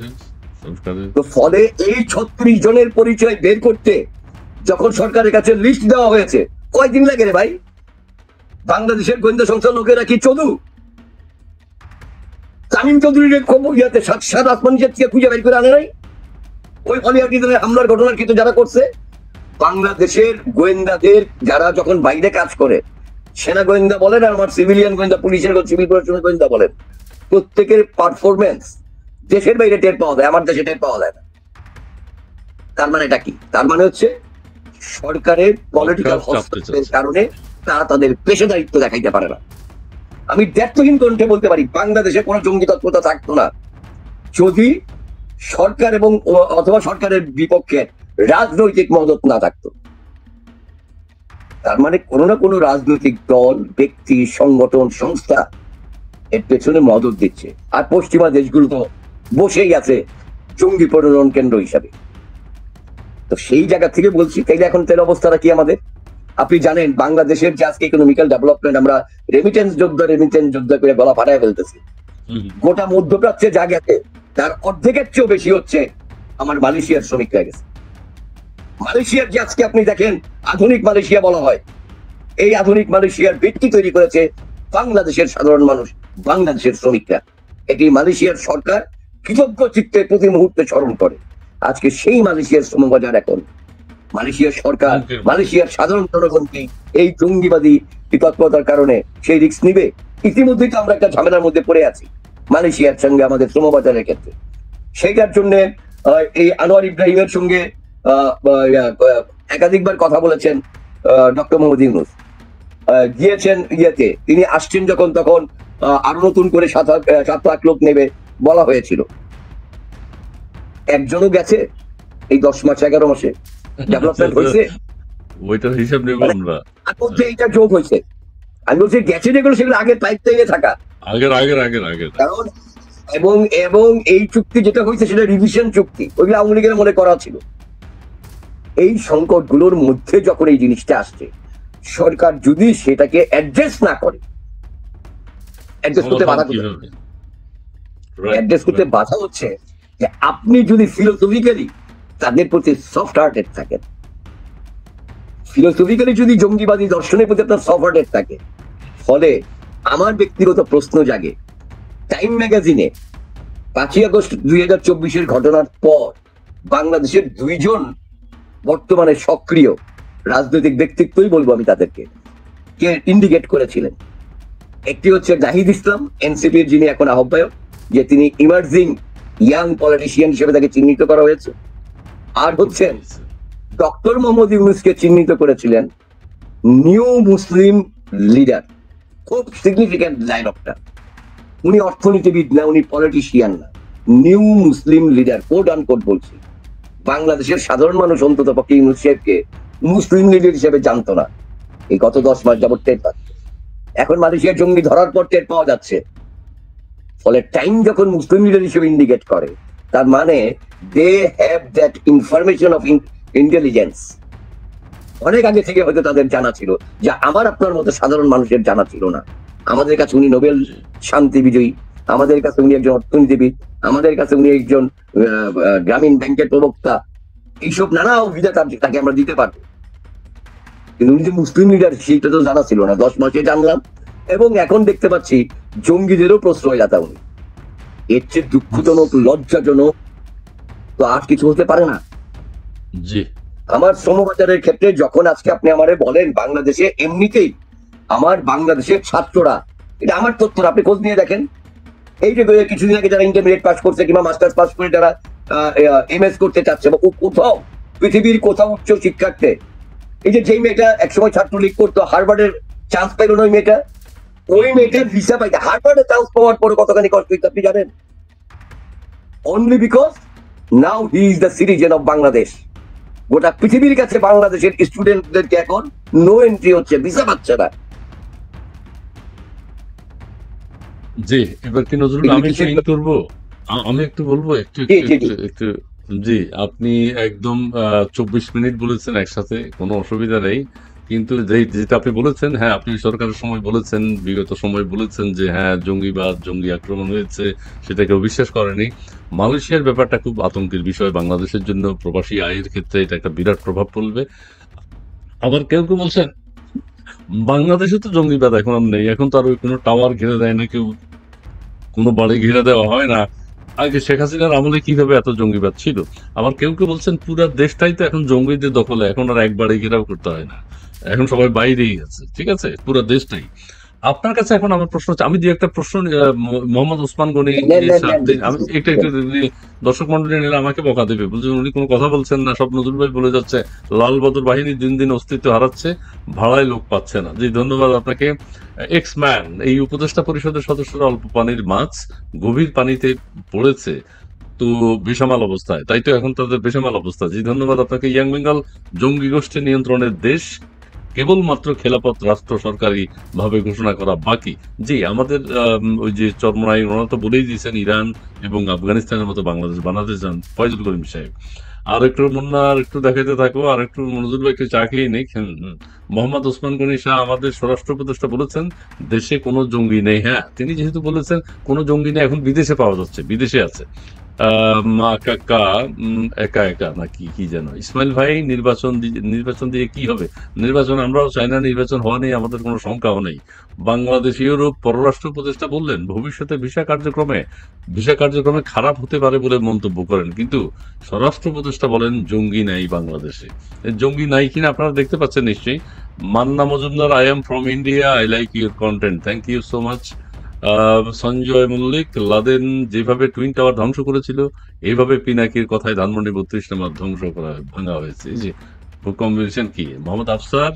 সরকারের তো ফলে এই 36 জনের পরিচয় বের করতে যখন সরকারের কাছে লিস্ট দেওয়া হয়েছে, কয়দিন লাগে রে ভাই? বাংলাদেশের গোয়েন্দা সংস্থার লোকেরা কি চলু তামিম চৌধুরীর খবর ইয়াতে সাত আসমান থেকে খুঁজে বের করে আনে নাই? ওই অলিয়ার হামলার ঘটনার কিন্তু যারা করছে, বাংলাদেশের গোয়েন্দাদের যারা যখন বাইরে কাজ করে, সেনা গোয়েন্দা বলেন আর আমার সিভিলিয়ান গোয়েন্দা, পুলিশের সিভিল প্রশাসনের গোয়েন্দা বলেন, প্রত্যেকের পারফরমেন্স দেশের বাইরে টের পাওয়া যায়, আমার দেশে টের পাওয়া যায় না। তার মানে এটা কি? তার মানে হচ্ছে সরকারের পলিটিক্যাল হস্তক্ষেপের কারণে তারা তাদের পেশাদারিত্ব দেখাইতে পারে না। আমি দ্ব্যর্থহীন কণ্ঠে বলতে পারি, বাংলাদেশে কোনো জঙ্গি তৎপরতা থাকতো না যদি সরকার এবং অথবা সরকারের বিপক্ষে রাজনৈতিক মদত না থাকতো। তার মানে কোনো না কোনো রাজনৈতিক দল, ব্যক্তি, সংগঠন, সংস্থা এর পেছনে মদত দিচ্ছে। আর পশ্চিমা দেশগুলো তো বসেই আছে জঙ্গি প্রজনন কেন্দ্র হিসাবে। তো সেই জায়গা থেকে বলছি, তাইলে এখন তেল অবস্থাটা কি আমাদের? আপনি জানেন বাংলাদেশের যে আজকে ইকোনমিক্যাল ডেভেলপমেন্ট, আমরা রেমিটেন্স যোদ্ধা করে গলা ফাটায় ফেলতেছি। গোটা মধ্যপ্রাচ্যে যা গেছে তার অর্ধেকের চেয়েও বেশি হচ্ছে আমার মালয়েশিয়ার শ্রমিকরা গেছে। মালয়েশিয়ার যে আজকে আপনি দেখেন আধুনিক মালয়েশিয়া বলা হয়, এই আধুনিক মালয়েশিয়ার ভিত্তি তৈরি করেছে বাংলাদেশের সাধারণ মানুষ, বাংলাদেশের শ্রমিকরা। এটি মালয়েশিয়ার সরকার কৃতজ্ঞ চিত্তে প্রতি মুহূর্তে স্মরণ করে। আজকে সেই মালয়েশিয়ার শ্রমবাজার এখন মালয়েশিয়ার সরকার, মালয়েশিয়ার সাধারণ জনগণকে এই জঙ্গিবাদী তৎপরতার কারণে সেই রিস্ক নিবে? ইতিমধ্যেই তো আমরা একটা ঝামেলার মধ্যে পড়ে আছি মালয়েশিয়ার সঙ্গে আমাদের শ্রমবাজারের ক্ষেত্রে। সেইটার জন্য এই আনোয়ার ইব্রাহিমের সঙ্গে একাধিকবার কথা বলেছেন ডক্টর মোহাম্মদ ইউনূস। গিয়েছেন ইয়েতে, তিনি আসছেন যখন, তখন আরো নতুন করে 7 লাখ লোক নেবে বলা হয়েছিল। একজনও গেছে এই 10 মাস 11 মাসে? ডেভেলপমেন্ট হয়েছে? ওইটার হিসাব নেব আমরা। এইটা যোগ হয়েছে। আমি বলছি গেছে যেগুলো, সেগুলো আগের পাইপ থেকে থাকা, আগের কারণ এবং এই চুক্তি যেটা হয়েছে সেটা রিভিশন চুক্তি, ওইগুলো আওয়ামী লীগের মনে করা ছিল। এই সংকট গুলোর মধ্যে যখন এই জিনিসটা আসছে, সরকার যদি সেটাকে অ্যাড্রেস না করে, অ্যাড্রেস করতে বাধা হচ্ছে যে আপনি যদি ফিলোসফিক্যালি তাদের প্রতি সফট হার্টেড থাকেন, ফিলোসফিক্যালি যদি জঙ্গিবাদী দর্শনের প্রতি আপনার সফট হার্টেড থাকে, ফলে আমার ব্যক্তিগত প্রশ্ন জাগে, টাইম ম্যাগাজিনে 5ই আগস্ট 2024 ঘটনার পর বাংলাদেশের 2 জন বর্তমানে সক্রিয় রাজনৈতিক ব্যক্তিত্বই বলবো আমি তাদেরকে, কে ইন্ডিকেট করেছিলেন। একটি হচ্ছে নাহিদ ইসলাম, এনসিপির যিনি এখন আহ্বায়ক, যে তিনি ইমার্জিং ইয়াং পলিটিশিয়ান হিসেবে তাকে চিহ্নিত করা হয়েছে। আর হচ্ছেন ডক্টর মোহাম্মদ ইউনূসকে চিহ্নিত করেছিলেন নিউ মুসলিম লিডার। খুব সিগনিফিক্যান্ট ডায়লগটা। উনি অর্থনীতিবিদ না, উনি পলিটিশিয়ান না, নিউ মুসলিম লিডার, কোড আনকোড বলছি। বাংলাদেশের সাধারণ মানুষ অন্তত পক্ষে ইউনূস সাহেবকে মুসলিম লিডার হিসেবে জানতো না, এই গত 10 মাস যাবত টের পাচ্ছে। এখন মালয়েশিয়ার জঙ্গি ধরার পর টের পাওয়া যাচ্ছে। ফলে টাইম যখন মুসলিম লিডার হিসেবে ইন্ডিকেট করে, তার মানে they have that information of intelligence. অনেক আগে থেকে হয়তো তাদের জানা ছিল, যা আমার আপনার মতো সাধারণ মানুষের জানা ছিল না। আমাদের কাছে উনি নোবেল শান্তি বিজয়ী, আমাদের কাছে উনি একজন অর্থনীতিবিদ, আমাদের কাছে উনি একজন গ্রামীণ ব্যাংকের প্রবক্তা, এইসব নানা অভিজ্ঞতা তাকে আমরা দিতে পারবো। কিন্তু উনি যে মুসলিম লিডার সেইটা তো জানা ছিল না, 10 মাসে জানলাম। এবং এখন দেখতে পাচ্ছি জঙ্গিদেরও প্রশ্রয়দাতা উনি। এর চেয়ে দুঃখজনক, লজ্জাজনক তো আর কিছু হতে পারে না। আমার শ্রমবাজারের ক্ষেত্রে যখন আজকে আপনি আমারে বলেন বাংলাদেশে এমনিতেই আমার বাংলাদেশের ছাত্ররা, এটা আমার তথ্য, আপনি খোঁজ নিয়ে দেখেন, এই যে কিছুদিন আগে যারা ইন্টারমিডিয়েট পাস করছে কিংবা মাস্টার্স পাস করে যারা এমএস করতে চাচ্ছে, বা কোথাও পৃথিবীর কোথাও উচ্চ শিক্ষার্থে, এই যে যেই মেয়েটা একসময় ছাত্রলীগ করতো, হার্ভার্ডের চান্স পাইল না, ওই মেয়েটার ভিসা পাইতে হার্ভার্ডের চান্স পাওয়ার পরে কতখানি কষ্ট হইতে আপনি জানেন? Only because now he is the citizen of Bangladesh. গোটা পৃথিবীর কাছে বাংলাদেশের স্টুডেন্টদেরকে এখন নো এন্ট্রি হচ্ছে, ভিসা পাচ্ছে না। জি, এবার কি নজরুল আমি আমি একটু বলবো, একটু জি, আপনি একদম 24 মিনিট বলেছেন একসাথে, কোনো অসুবিধা নেই। কিন্তু যেটা আপনি বলেছেন, হ্যাঁ, আপনি সরকারের সময় বলেছেন, বিগত সময় বলেছেন যে হ্যাঁ, জঙ্গিবাদ, জঙ্গি আক্রমণ হয়েছে, সেটা কেউ বিশ্বাস করেনি। মালয়েশিয়ার ব্যাপারটা খুব আতঙ্কের বিষয় বাংলাদেশের জন্য। প্রবাসী আয়ের ক্ষেত্রে এটা একটা বিরাট প্রভাব পড়বে। আবার কেউ কেউ বলছেন বাংলাদেশে তো জঙ্গিবাদ এখন আর নেই, এখন তো আর ওই কোনো টাওয়ার ঘিরে দেয় না কেউ, কোনো বাড়ি ঘিরে দেওয়া হয় না। আগে শেখ হাসিনার আমলে কিভাবে এত জঙ্গিবাদ ছিল। আবার কেউ কেউ বলছেন পুরা দেশটাই তো এখন জঙ্গিদের দখলে, এখন আর এক বাড়ি ঘেরাও করতে হয় না, এখন সবাই বাইরেই আছে। ঠিক আছে, পুরো দেশটাই। আপনার কাছে এখন আমার প্রশ্ন হচ্ছে, আমি দুই একটা প্রশ্ন মোহাম্মদ ওসমান গনি নেন নেন স্যার, নেন আমি দেখতেছি। একটু একটু দর্শক মন্ডলী নিলে আমাকে বকা দেবে, বলছেন উনি কোনো কথা বলছেন না, সব নজরুল ভাই বলে যাচ্ছে। লাল বদর বাহিনী দিন দিন অস্তিত্ব হারাচ্ছে, ভাড়ায় লোক পাচ্ছে না। জি, ধন্যবাদ আপনাকে। এক্স ম্যান, এই উপদেষ্টা পরিষদের সদস্যরা অল্প পানির মাছ, গভীর পানিতে পড়েছে তো বেসামাল অবস্থায়, তাই তো এখন তাদের বেসামাল অবস্থা। জি, ধন্যবাদ আপনাকে। ইয়াং বেঙ্গল, জঙ্গি গোষ্ঠী নিয়ন্ত্রণের দেশ, কেবলমাত্র খেলাপথ রাষ্ট্র সরকারি ভাবে ঘোষণা করা বাকি। জি, আমাদের ওই যে চরমনাই, ওনারা তো বলেই দিয়েছেন ইরান এবং আফগানিস্তানের মতো বাংলাদেশ বানাতে চান, ফয়জুল করিম সাহেব। আর একটু মুন্না, আর একটু দেখাইতে থাকো, আর একটু মনোজুল ভাই একটু চা খেয়ে নেই। মোহাম্মদ ওসমান গনি শাহ আমাদের স্বরাষ্ট্র উপদেষ্টা বলেছেন দেশে কোনো জঙ্গি নেই। হ্যাঁ, তিনি যেহেতু বলেছেন কোনো জঙ্গি নেই, এখন বিদেশে পাওয়া যাচ্ছে, বিদেশে আছে। মা কাকা একা একা নাকি কি যেন। ইসমাইল ভাই, নির্বাচন দিয়ে কি হবে? নির্বাচন আমরাও চাই না, নির্বাচন হওয়া নেই, আমাদের কোনো শঙ্কাও নেই। বাংলাদেশ ইউরোপ পররাষ্ট্র উপদেষ্টা বললেন ভবিষ্যতে ভিসা কার্যক্রমে খারাপ হতে পারে বলে মন্তব্য করেন, কিন্তু স্বরাষ্ট্র উপদেষ্টা বলেন জঙ্গি নাই বাংলাদেশে। জঙ্গি নাই কিনা আপনারা দেখতে পাচ্ছেন নিশ্চয়ই। Manna Majumdar, I am from India, I like your content, thank you so much. Sanjay Mallick, Laden যেভাবে টুইন টাওয়ার ধ্বংস করেছিল, এইভাবে পিনাকির কথায় ধানমন্ডি 32 নম্বর ধ্বংস করা ভাঙা হয়েছে। এই যে কম্বিনেশন কি। মোহাম্মদ আফসার,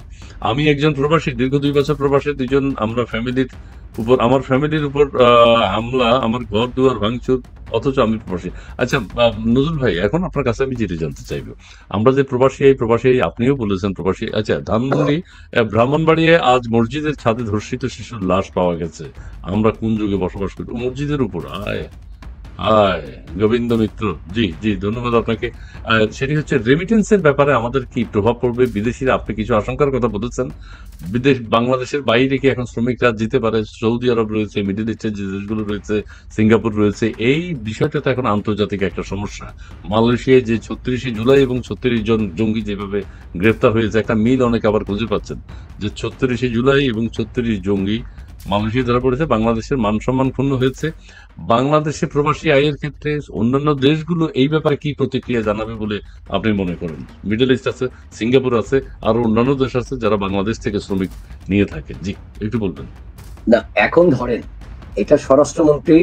আমি একজন প্রবাসী, দীর্ঘ 2 বছর প্রবাসী, দুজন আমরা ফ্যামিলির উপর, আমার ফ্যামিলির উপর হামলা, আমার ঘর দুয়ার ভাঙচুর, অথচ আমি প্রবাসী। আচ্ছা, নজরুল ভাই, এখন আপনার কাছে আমি যেটা জানতে চাইবো, আমরা যে প্রবাসী, এই প্রবাসী, আপনিও বলেছেন প্রবাসী। আচ্ছা, ধানমন্ডি ব্রাহ্মণবাড়িয়ায় আজ মসজিদের ছাদে ধর্ষিত শিশুর লাশ পাওয়া গেছে। আমরা কোন যুগে বসবাস করি? মসজিদের উপর আয় হায়, গোবিন্দ মিত্র, জি জি, ধন্যবাদ আপনাকে। সেটি হচ্ছে রেমিটেন্সের ব্যাপারে আমাদের কি প্রভাব পড়বে? বিদেশিরা, আপনি কিছু আশঙ্কার কথা বলেছেন, বাংলাদেশের বাইরে কি এখন শ্রমিকরা যেতে পারে? সৌদি আরব রয়েছে, মিডল ইস্টের যে দেশগুলো রয়েছে, সিঙ্গাপুর রয়েছে, এই বিষয়টা তো এখন আন্তর্জাতিক একটা সমস্যা। মালয়েশিয়ায় যে 36 জুলাই এবং 36 জন জঙ্গি যেভাবে গ্রেফতার হয়েছে, একটা মিল অনেকে আবার খুঁজে পাচ্ছেন যে 36 জুলাই এবং 36 জঙ্গি মালয়েশিয়া ধরা পড়েছে, বাংলাদেশের মান সম্মান ক্ষুণ্ণ হয়েছে। বাংলাদেশে প্রবাসী আয়ের ক্ষেত্রে অন্যান্য দেশগুলো এই ব্যাপারে কি প্রতিক্রিয়া জানাবে বলে আপনি মনে করেন? মিডল ইস্ট আছে, সিঙ্গাপুর আছে, আরো অন্যান্য দেশ আছে যারা বাংলাদেশ থেকে শ্রমিক নিয়ে থাকে। জি, একটু বলবেন। না, এখন ধরেন এটা স্বরাষ্ট্রমন্ত্রী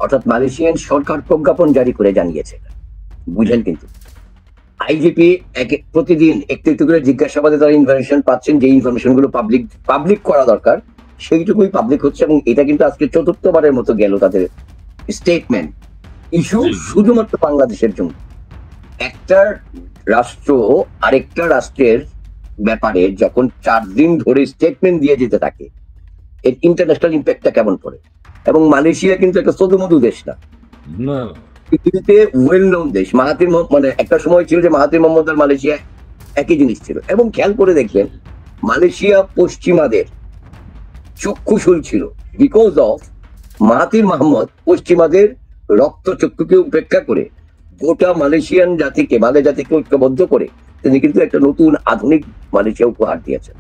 অর্থাৎ মালয়েশিয়ান সরকার প্রজ্ঞাপন জারি করে জানিয়েছে, বুঝলেন? কিন্তু আইজিপি প্রতিদিন একটু একটু করে জিজ্ঞাসাবাদে তারা ইনফরমেশন পাচ্ছেন, যে ইনফরমেশন গুলো পাবলিক করা দরকার সেইটুকুই পাবলিক হচ্ছে। এবং এটা কিন্তু আজকে 4র্থবারের মতো গেল তাদের স্টেটমেন্ট ইস্যু শুধুমাত্র বাংলাদেশের জন্য। একটা রাষ্ট্র আরেকটা রাষ্ট্রের ব্যাপারে যখন 4 দিন ধরে স্টেটমেন্ট দিয়ে যেতে থাকে, এর ইন্টারন্যাশনাল ইম্প্যাক্টটা কেমন পড়ে? এবং মালয়েশিয়া কিন্তু একটা সদুমধু দেশ না, না, পৃথিবীতে ওয়েল নোন দেশ। মাহাতির মানে একটা সময় ছিল যে মাহাতির মোহাম্মদ আর মালয়েশিয়া একই জিনিস ছিল। এবং খেয়াল করে দেখবেন মালয়েশিয়া পশ্চিমাদের চক্ষুশূল ছিল, বিকজ অফ মাহাতির মোহাম্মদ পশ্চিমাদের রক্ত চক্ষুকে উপেক্ষা করে গোটা মালয়েশিয়ান জাতিকে, মালয় জাতিকে ঐক্যবদ্ধ করে তিনি কিন্তু একটা নতুন আধুনিক মালয়েশিয়া উপহার দিয়েছেন।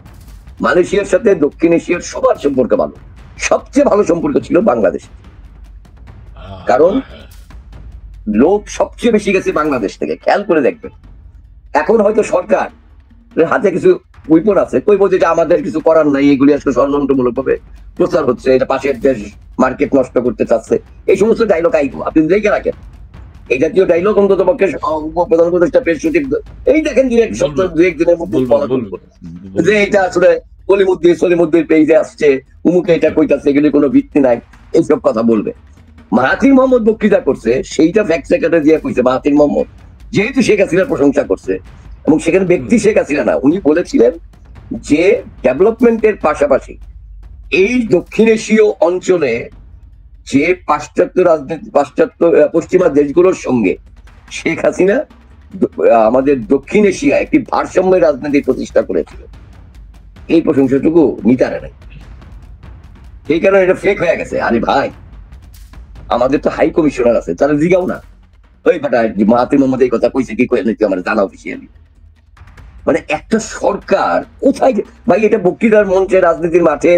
মালয়েশিয়ার সাথে দক্ষিণ এশিয়ার সবার সম্পর্ক ভালো, সবচেয়ে ভালো সম্পর্ক ছিল বাংলাদেশ, কারণ লোক সবচেয়ে বেশি গেছে বাংলাদেশ থেকে। খেয়াল করে দেখবেন এখন হয়তো সরকার হাতে কিছু উইপন আছে, কইব যে আমাদের কিছু করার নাই, এগুলি আজকে ষড়যন্ত্রমূলক ভাবে প্রচার হচ্ছে, এটা পাশের দেশ মার্কেট নষ্ট করতে চাচ্ছে, এই সমস্ত ডায়লগ আইব আপনি দেখে রাখেন। এই জাতীয় ডায়লগ অন্তত পক্ষে উপপ্রধান উপদেষ্টা পেশ সচিব এই দেখেন ডিরেক্ট সপ্তাহ 2-1 দিনের মধ্যে যে এটা আসলে সলিমুদ্দিন পেজে আসছে, উমুকে এটা কইতাছে, এগুলি কোনো ভিত্তি নাই, এইসব কথা বলবে। মাহাতির মোহাম্মদ বক্তৃতা করছে, সেইটা ফ্যাক্ট চেকারে দিয়ে কইছে মাহাতির মোহাম্মদ, যেহেতু শেখ হাসিনার প্রশংসা করছে, এবং সেখানে ব্যক্তি শেখ হাসিনা না, উনি বলেছিলেন যে ডেভেলপমেন্টের পাশাপাশি এই দক্ষিণ এশীয় অঞ্চলে যে পাশ্চাত্য পশ্চিমা দেশগুলোর সঙ্গে শেখ হাসিনা আমাদের দক্ষিণ এশিয়া একটি ভারসাম্য রাজনীতি প্রতিষ্ঠা করেছিল। এই প্রশংসাটুকু নিতারে নাই। সেই কারণে এটা ফেক হয়ে গেছে। আরে ভাই, আমাদের তো হাই কমিশনার আছে, তারা জিগাও না, ওই ফাটা মাহাতির মোহাম্মদ এই কথা কইছে কি কই তুই আমার জানা অফিসিয়ালি। মানে একটা সরকার কোথায় ভাই, এটা বক্তৃতার মঞ্চে রাজনীতির মাঠে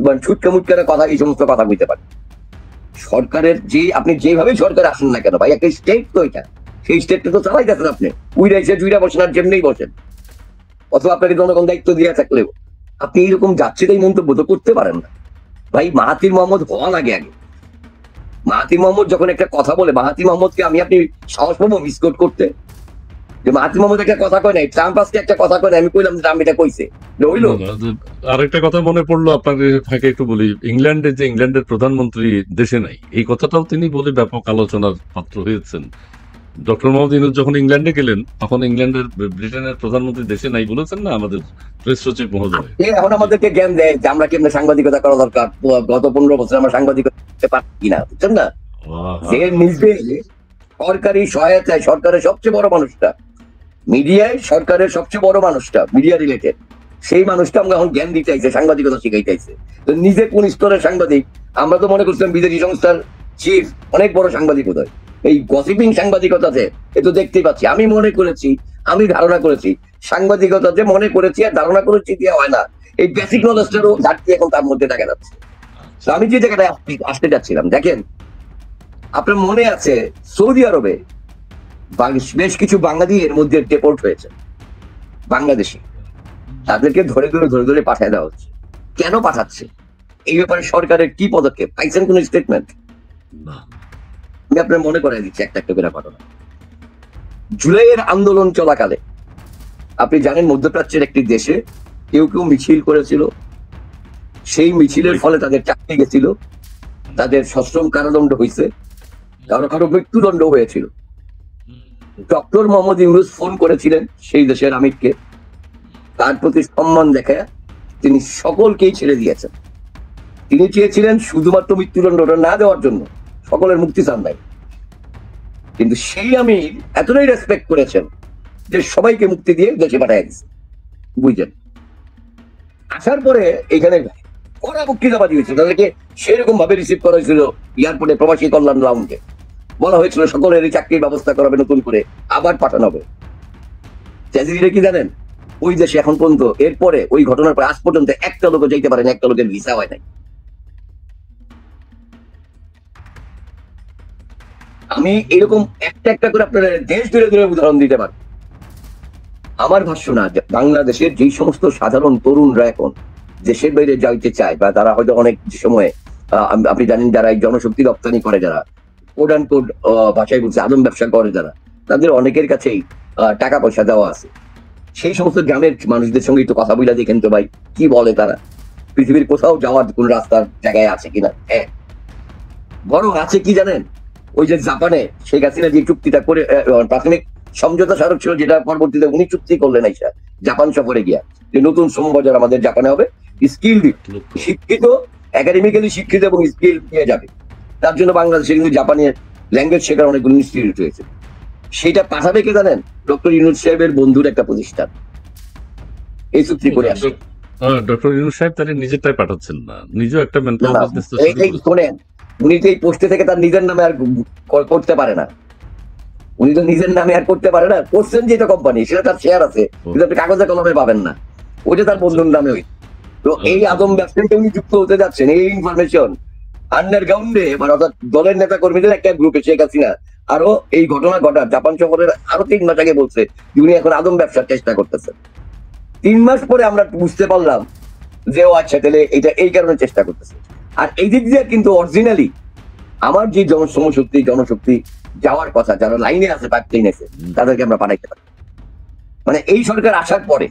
মানে ছুটকা মুটকার কথা, এই সমস্ত কথা বলতে পারে। সরকারের যে আপনি যেভাবে সরকার আসুন না কেন ভাই, একটা স্টেট তো এটা, সেই স্টেটটা তো চালাই যাচ্ছেন আপনি, উইরা এসে জুইরা বসেন আর যেমনি বসেন, অথবা আপনাকে জনগণ দায়িত্ব দিয়ে থাকলেও আপনি এইরকম যাচ্ছে তাই মন্তব্য তো করতে পারেন না ভাই। মাহাতির মোহাম্মদ হওয়া লাগে আগে। মাহাতির মোহাম্মদ যখন একটা কথা বলে, মাহাতির মোহাম্মদকে আপনি সাহস পাবো মিসকোট করতে? যে মাহাতির মোহাম্মদ একটা কথা কয় নাই, ট্রাম্প আজকে একটা কথা কয় নাই, আমি কইলাম ট্রাম্প এটা কইছে, হইলো? আরেকটা কথা মনে পড়লো আপনাদের ফাঁকে একটু বলি, ইংল্যান্ডের প্রধানমন্ত্রী দেশে নাই, এই কথাটাও তিনি বলে ব্যাপক আলোচনার পাত্র হয়েছেন। ডক্টর মোহাম্মদ ইউনূস যখন ইংল্যান্ডে গেলেন, তখন ব্রিটেনের প্রধানমন্ত্রী দেশে নাই বলেছেন না আমাদের প্রেস সচিব মহোদয়। এখন আমাদেরকে জ্ঞান দেয় যে আমরা কেমনে সাংবাদিকতা করা দরকার, গত 15 বছর আমরা সাংবাদিকতা করতে পারি কিনা, বুঝছেন না? যে নিজে সরকারি সহায়তায় সরকারের সবচেয়ে বড় মানুষটা, মিডিয়ায় সরকারের সবচেয়ে বড় মানুষটা, মিডিয়া রিলেটেড, সেই মানুষটা আমরা এখন জ্ঞান দিতে চাইছে, সাংবাদিকতা শিখাইতেছে। তো নিজে কোন স্তরের সাংবাদিক? আমরা তো মনে করছিলাম বিদেশি সংস্থার চিফ অনেক বড় সাংবাদিক বোধ হয়, এই গসিপিং সাংবাদিকতাতে এ তো দেখতেই পাচ্ছি। আমি মনে করেছি, আমি ধারণা করেছি সাংবাদিকতাতে, মনে করেছি আর ধারণা করেছি দিয়ে হয় না, এই বেসিক নলেজটারও ঘাটতি এখন তার মধ্যে দেখা যাচ্ছে। তো আমি যে জায়গাটা আসতে যাচ্ছিলাম, দেখেন আপনার মনে আছে সৌদি আরবে বেশ কিছু বাঙালি এর মধ্যে ডেপোর্ট হয়েছে, বাংলাদেশি, তাদেরকে ধরে ধরে পাঠিয়ে দেওয়া হচ্ছে। কেন পাঠাচ্ছে? এই ব্যাপারে সরকারের কি পদক্ষেপ? পাইছেন কোন স্টেটমেন্ট? আমি আপনার মনে করাই দিচ্ছি একটা করে ঘটনা। জুলাইয়ের আন্দোলন চলাকালে আপনি জানেন মধ্যপ্রাচ্যের একটি দেশে কেউ মিছিল করেছিল, সেই মিছিলের ফলে তাদের চাকরি গেছিল, তাদের সশ্রম কারাদণ্ড হয়েছে, কারো মৃত্যুদণ্ড হয়েছিল। ডক্টর মোহাম্মদ ইউনূস ফোন করেছিলেন সেই দেশের আমিরকে, তার প্রতি সম্মান দেখায় তিনি সকলকেই ছেড়ে দিয়েছেন। তিনি চেয়েছিলেন শুধুমাত্র মৃত্যুদণ্ডটা না দেওয়ার জন্য, সকলের মুক্তি চান নাই, কিন্তু সেই আমির এতটাই রেসপেক্ট করেছেন যে সবাইকে মুক্তি দিয়ে দেশে পাঠিয়ে দিয়েছে। বুঝলেন? আসার পরে এখানে কড়া বক্তৃতাবাদী হয়েছিল, তাদেরকে সেরকম ভাবে রিসিভ করা হয়েছিল এয়ারপোর্টে, প্রবাসী কল্যাণ লাউঞ্জে বলা হয়েছিল সকলের চাকরির ব্যবস্থা করাবে, নতুন করে আবার পাঠানো হবে। কি জানেন, ওই দেশে এখন পর্যন্ত এরপরে ওই ঘটনার পর আজ পর্যন্ত একটা লোক যাইতে পারেন, একটা লোকের ভিসা হয় নাই। আমি এরকম একটা করে আপনার দেশ ধরে উদাহরণ দিতে পারি। আমার ভাষ্য না, বাংলাদেশের যে সমস্ত সাধারণ তরুণরা এখন দেশের বাইরে যাইতে চায়, বা তারা হয়তো অনেক সময় আপনি জানেন যারা এই জনশক্তি রপ্তানি করে, যারা কোড অ্যান্ড কোড ভাষায় বলছে আদম ব্যবসা করে, যারা তাদের অনেকের কাছেই টাকা পয়সা দেওয়া আছে, সেই সমস্ত গ্রামের মানুষদের সঙ্গে একটু কথা বলে দেখেন তো ভাই কি বলে তারা, পৃথিবীর কোথাও যাওয়ার কোন রাস্তার জায়গায় আছে কিনা। হ্যাঁ, বরং আছে কি জানেন, ওই যে জাপানে শেখ হাসিনা যে চুক্তিটা করে, প্রাথমিক সমঝোতা স্মারক ছিল, যেটা পরবর্তীতে উনি চুক্তি করলেন আইসা জাপান সফরে গিয়া, যে নতুন শ্রমবাজার আমাদের জাপানে হবে, স্কিল শিক্ষিত, একাডেমিক্যালি শিক্ষিত এবং স্কিল পেয়ে যাবে। তার জন্য বাংলাদেশে কিন্তু জাপানের ল্যাঙ্গুয়েজ শেখার অনেকগুলো ইনস্টিটিউট হয়েছে। সেটা পাঠাবে কে জানেন? ডক্টর ইউনূস সাহেবের বন্ধুর একটা প্রতিষ্ঠান এই চুক্তি করে আসে। ডক্টর ইউনূস সাহেব তাহলে নিজেরটাই পাঠাচ্ছেন না, নিজেও একটা মেন্টাল বিজনেস তো শোনেন, উনি তো এই পোস্টে থেকে তার নিজের নামে আর করতে পারে না, উনি তো নিজের নামে আর করতে পারে না। করছেন যেটা কোম্পানি, সেটা তার শেয়ার আছে, কিন্তু আপনি কাগজে কলমে পাবেন না, ওইটা তার বন্ধুর নামে। ওই তো এই আদম ব্যবসায়ীতে উনি যুক্ত হতে যাচ্ছেন, এই ইনফরমেশন আন্ডারগ্রাউন্ডে, মানে অর্থাৎ দলের নেতা কর্মীদের একটা গ্রুপে শেখ হাসিনা আরো এই ঘটনা ঘটার জাপান সফরের আরো 3 মাস আগে বলছে উনি এখন আদম ব্যবসার চেষ্টা করতেছেন। 3 মাস পরে আমরা বুঝতে পারলাম যে ও আচ্ছা, তাহলে এটা এই কারণে চেষ্টা করতেছে। আর এই দিক দিয়ে কিন্তু অরিজিনালি আমার যে জনশক্তি যাওয়ার কথা, যারা লাইনে আছে, পাইপলাইন আছে, তাদেরকে আমরা পাঠাইতে পারি। মানে এই সরকার আসার পরে,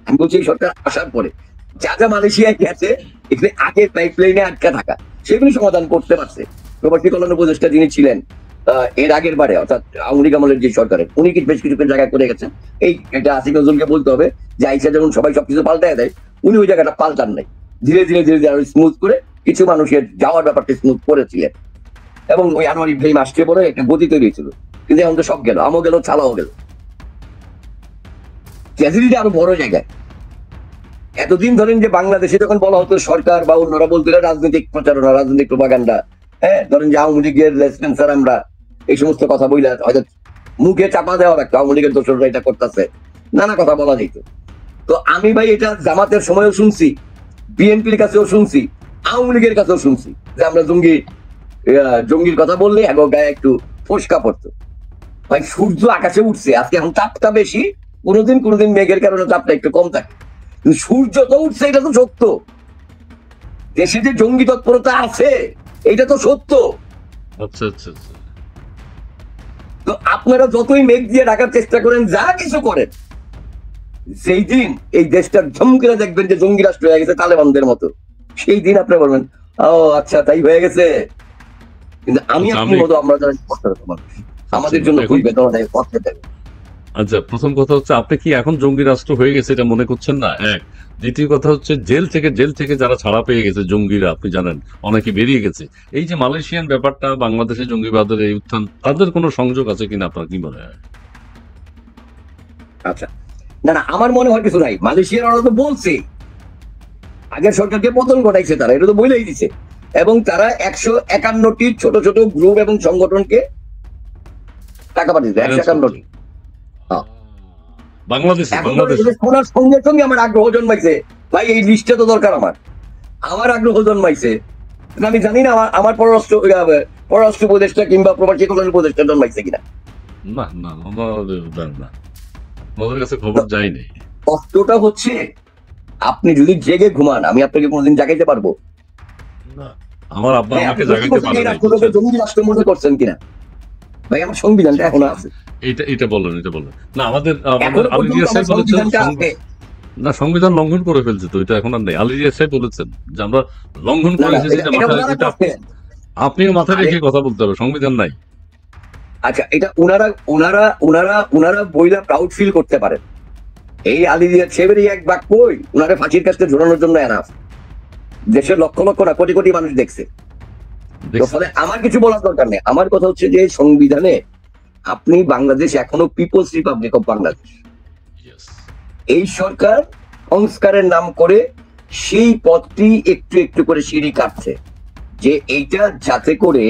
আমি বলছি এই সরকার আসার পরে যা মালয়েশিয়ায় গেছে, এখানে আগে পাইপলাইনে আটকা থাকা, সেগুলি সমাধান করতে পারছে। প্রবাসী কল্যাণ উপদেষ্টা যিনি ছিলেন এর আগের বারে, অর্থাৎ আওয়ামী লীগ আমলের যে সরকারের, উনি কি বেশ কিছু জায়গায় করে গেছেন। এই এটা আসিফ নজরুলকে বলতে হবে যে আইসা যেমন সবাই সবকিছু পাল্টায় দেয়, উনি ওই জায়গাটা পাল্টান নাই, ধীরে ধীরে আরো স্মুথ করে কিছু মানুষের যাওয়ার ব্যাপারটা স্মুথ করেছিলেন। এবং ওই আনোয়ার ইব্রাহিম আসতে পরে একটা গতি তৈরি হয়েছিল, কিন্তু এখন তো সব গেল, আমও গেল, ছালাও গেল। ট্র্যাজেডিটা আরো বড় জায়গায়। এতদিন ধরেন যে বাংলাদেশে যখন বলা হতো সরকার বা অন্যরা বলতো এটা রাজনৈতিক প্রচারণা, রাজনৈতিক প্রপাগান্ডা, হ্যাঁ ধরেন যে আওয়ামী লীগের লেসপেন্সার আমরা এই সমস্ত কথা বইলে হয়তো মুখে চাপা দেওয়া রাখতো, আওয়ামী লীগের দোষরা এটা করতেছে, নানা কথা বলা যেত। তো আমি ভাই এটা জামাতের সময়ও শুনছি, বিএনপির কাছেও শুনছি, আওয়ামী লীগের কাছেও শুনছি যে আমরা জঙ্গির কথা বললে এখন গায়ে একটু ফসকা পড়তো। ভাই সূর্য আকাশে উঠছে আজকে, এখন তাপটা বেশি, কোনোদিন মেঘের কারণে তাপটা একটু কম থাকে, কিন্তু সূর্য তো উঠছে, এটা তো সত্য। দেশে যে জঙ্গি তৎপরতা আছে এটা তো সত্য। আচ্ছা আচ্ছা আচ্ছা। তো আপনারা যতই মেঘ দিয়ে রাখার চেষ্টা করেন, যা কিছু করেন, সেই দিন এই দেশটা ঝমকিরা দেখবেন যে জঙ্গি রাষ্ট্র হয়ে গেছে তালেবানদের মতো, সেই দিন আপনি বলবেন ও আচ্ছা তাই হয়ে গেছে। কিন্তু আমি আপনি মতো আমরা যারা আমাদের জন্য খুবই বেদনাদায়ক পথে দেবে। আচ্ছা, প্রথম কথা হচ্ছে আপনি কি এখন জঙ্গি রাষ্ট্র হয়ে গেছে এটা মনে করছেন না? এক। দ্বিতীয় কথা হচ্ছে জেল থেকে যারা ছাড়া পেয়ে গেছে জঙ্গিরা, আপনি জানেন অনেকে বেরিয়ে গেছে। এই যে মালয়েশিয়ান ব্যাপারটা, বাংলাদেশে জঙ্গিবাদের এই উত্থান, তাদের কোনো সংযোগ আছে কিনা আপনার কি মনে হয়? আচ্ছা, না আমার মনে হয় কিছু নাই। মালয়েশিয়ার ওরা তো বলছে আগের সরকারকে পতন ঘটাইছে, তারা এটা তো বলেই দিছে, এবং তারা 151টি ছোট ছোট গ্রুপ এবং সংগঠনকে টাকা পাঠিয়েছে, 151টি। বাংলাদেশে শোনার সঙ্গে সঙ্গে আমার আগ্রহ জন্মাইছে, ভাই এই লিস্টে তো দরকার, আমার আগ্রহ জন্মাইছে। আমি জানি না আমার পররাষ্ট্র উপদেষ্টা কিংবা প্রবাসী কল্যাণ উপদেষ্টা জন্মাইছে কিনা। না না, আমাদের কাছে খবর যায়নি। কষ্টটা হচ্ছে আপনি যদি জেগে ঘুমান, আমি আপনাকে কোনোদিন জাগাইতে পারবো না। আমার আব্বা আমাকে জাগাইতে পারে না। জঙ্গি রাষ্ট্র মনে করছেন কিনা ভাই? আমার সংবিধানটা এখনো আছে। এটা বলেন না। আমাদের আলিরিয়া সাহেব বলেছেন না, সংবিধান লঙ্ঘন করে ফেলছে, তো এটা এখন আর নেই। আলিরিয়া সাহেব বলেছেন যে আমরা লঙ্ঘন করেছি, আপনিও মাথায় রেখে কথা বলতে হবে, সংবিধান নাই। আচ্ছা, এটা ওনারা বইলা প্রাউড ফিল করতে পারেন। এই আলিরিয়া সাহেবের এক বাক্যই ওনারা ফাঁসির কাছে ঝোলানোর জন্য এনাফ। দেশের লক্ষ লক্ষ না কোটি কোটি মানুষ দেখছে। ফলে আমার কিছু বলার দরকার নেই। আমার কথা হচ্ছে যে সংবিধানে আপনি বাংলাদেশ এখনো পিপলস রিপাবলিক অফ বাংলাদেশ, এই সরকার সংস্কারের নাম করে সেই পথটি একটু একটু করে সিঁড়ি কাটছে, যে এইটা যাতে করে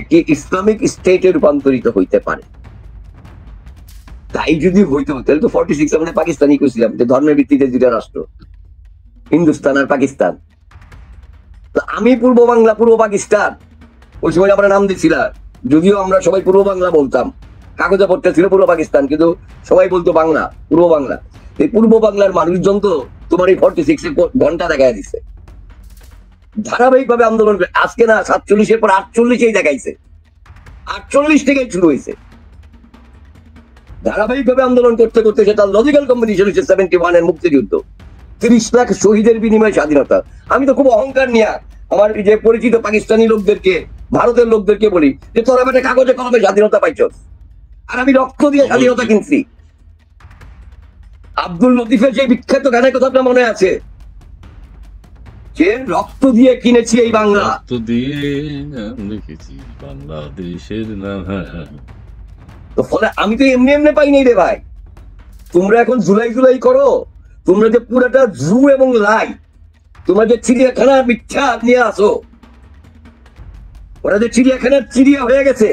একটি ইসলামিক স্টেটে রূপান্তরিত হইতে পারে। তাই যদি হইতে হতো তাহলে তো 46 আমরা পাকিস্তানই করেছিলাম, যে ধর্মের ভিত্তিতে দুটা রাষ্ট্র, হিন্দুস্তান আর পাকিস্তান। তো আমি পূর্ব বাংলা পূর্ব পাকিস্তান ওই সময় আমরা নাম দিছিলাম, যদিও আমরা সবাই পূর্ব বাংলা বলতাম, কাগজে পড়তে ছিল পূর্ব পাকিস্তান, কিন্তু সবাই বলতো বাংলা, পূর্ব বাংলা। এই পূর্ব বাংলার মানুষজন তো তোমার এই 46 ঘন্টা দেখায় দিচ্ছে, ধারাবাহিক ভাবে আন্দোলন করে। আজকে না 47-এর পর 48 দেখাইছে, 48 থেকেই শুরু হয়েছে। ধারাবাহিক ভাবে আন্দোলন করতে করতে সেটা লজিক্যাল কম্বিনেশন হচ্ছে 71 এর মুক্তিযুদ্ধ, 30 লাখ শহীদের বিনিময়ে স্বাধীনতা। আমি তো খুব অহংকার নিয়ে আমার যে পরিচিত পাকিস্তানি লোকদেরকে, ভারতের লোকদেরকে বলি যে তোরা বেটা কাগজে কলমে স্বাধীনতা পাইছ, আর আমি রক্ত দিয়ে স্বাধীনতা কিনছি। আব্দুল লতিফের যে বিখ্যাত গানের কথা আপনার মনে আছে, যে রক্ত দিয়ে কিনেছি এই বাংলা, রক্ত দিয়ে লিখেছি বাংলাদেশের নাম। তো ফলে আমি তো এমনি এমনি পাই নাই রে ভাই। তোমরা এখন জুলাই করো, তোমরা যে পুরাটা জু এবং লাই, তোমরা যে চিড়িয়াখানার মিথ্যা নিয়ে আসো, ওরা যে চিড়িয়াখানার চিড়িয়া হয়ে গেছে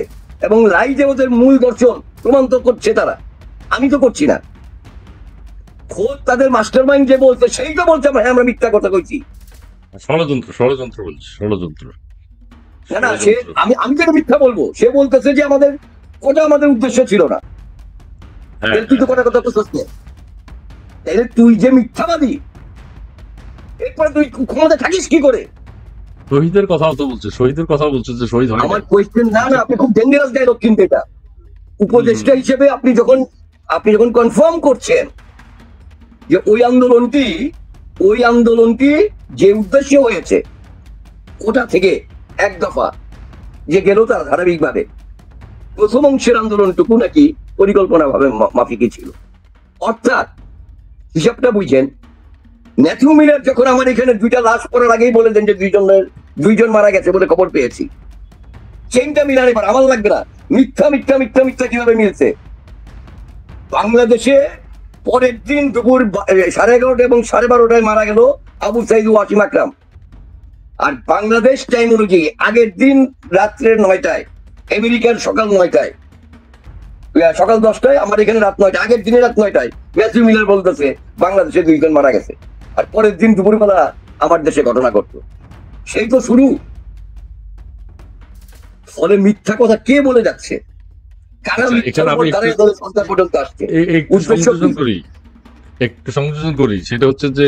এবং লাই যে ওদের মূল দর্শন প্রমাণ তো করছে তারা, আমি তো করছি না। খোদ তাদের মাস্টার মাইন্ড যে বলছে সেই তো বলছে আমরা মিথ্যা কথা কইছি। ষড়যন্ত্র বলছে, ষড়যন্ত্র। না সে আমি যেটা মিথ্যা বলবো, সে বলতেছে যে ওটা আমাদের উদ্দেশ্য ছিল না। তুই তো কথা বলছিস, তাইলে তুই যে মিথ্যাবাদী, এরপরে তুই ক্ষমতা থাকিস কি করে? শহীদের কথা তো বলছে, যে শহীদ হয়। আমার কোয়েশ্চেন না, আপনি খুব ডেঞ্জারাস ডায়লগ কিন্তু এটা। উপদেষ্টা হিসেবে আপনি যখন কনফার্ম করছেন যে ওই আন্দোলনটি যে উদ্দেশ্য হয়েছে, ওটা থেকে এক দফা যে গেল তার ধারাবাহিক ভাবে প্রথম অংশের আন্দোলনটুকু নাকি পরিকল্পনা ভাবে মাফিকই ছিল। অর্থাৎ হিসাবটা বুঝছেন, ম্যাথিউ মিলার যখন আমার এখানে 2টা লাশ পড়ার আগেই বলে দেন যে 2জন মারা গেছে বলে খবর পেয়েছি, চেনটা মিলার এবার আমার লাগবে না। মিথ্যা কিভাবে মিলছে? বাংলাদেশে পরের দিন দুপুর 11:30 এবং 12:30 মারা গেল আবু সাইদ ওয়াসিম আকরাম। আর বাংলাদেশ টাইম অনুযায়ী আগের দিন রাত্রে 9টায়, আমেরিকার সকাল 9টায়, সকাল 10টায়, আমার এখানে রাত 9টায়, আগের দিনে রাত 9টায় ম্যাথিউ মিলার বলতেছে বাংলাদেশে 2 জন মারা গেছে। আর পরের দিন দুপুরবেলা আমার দেশে ঘটনা ঘটলো। সেই তো শুরু। ফলে মিথ্যা কথা কে বলে যাচ্ছে, কারা মিথ্যা পর্যন্ত আসছে। একটু সংযোজন করি, সেটা হচ্ছে যে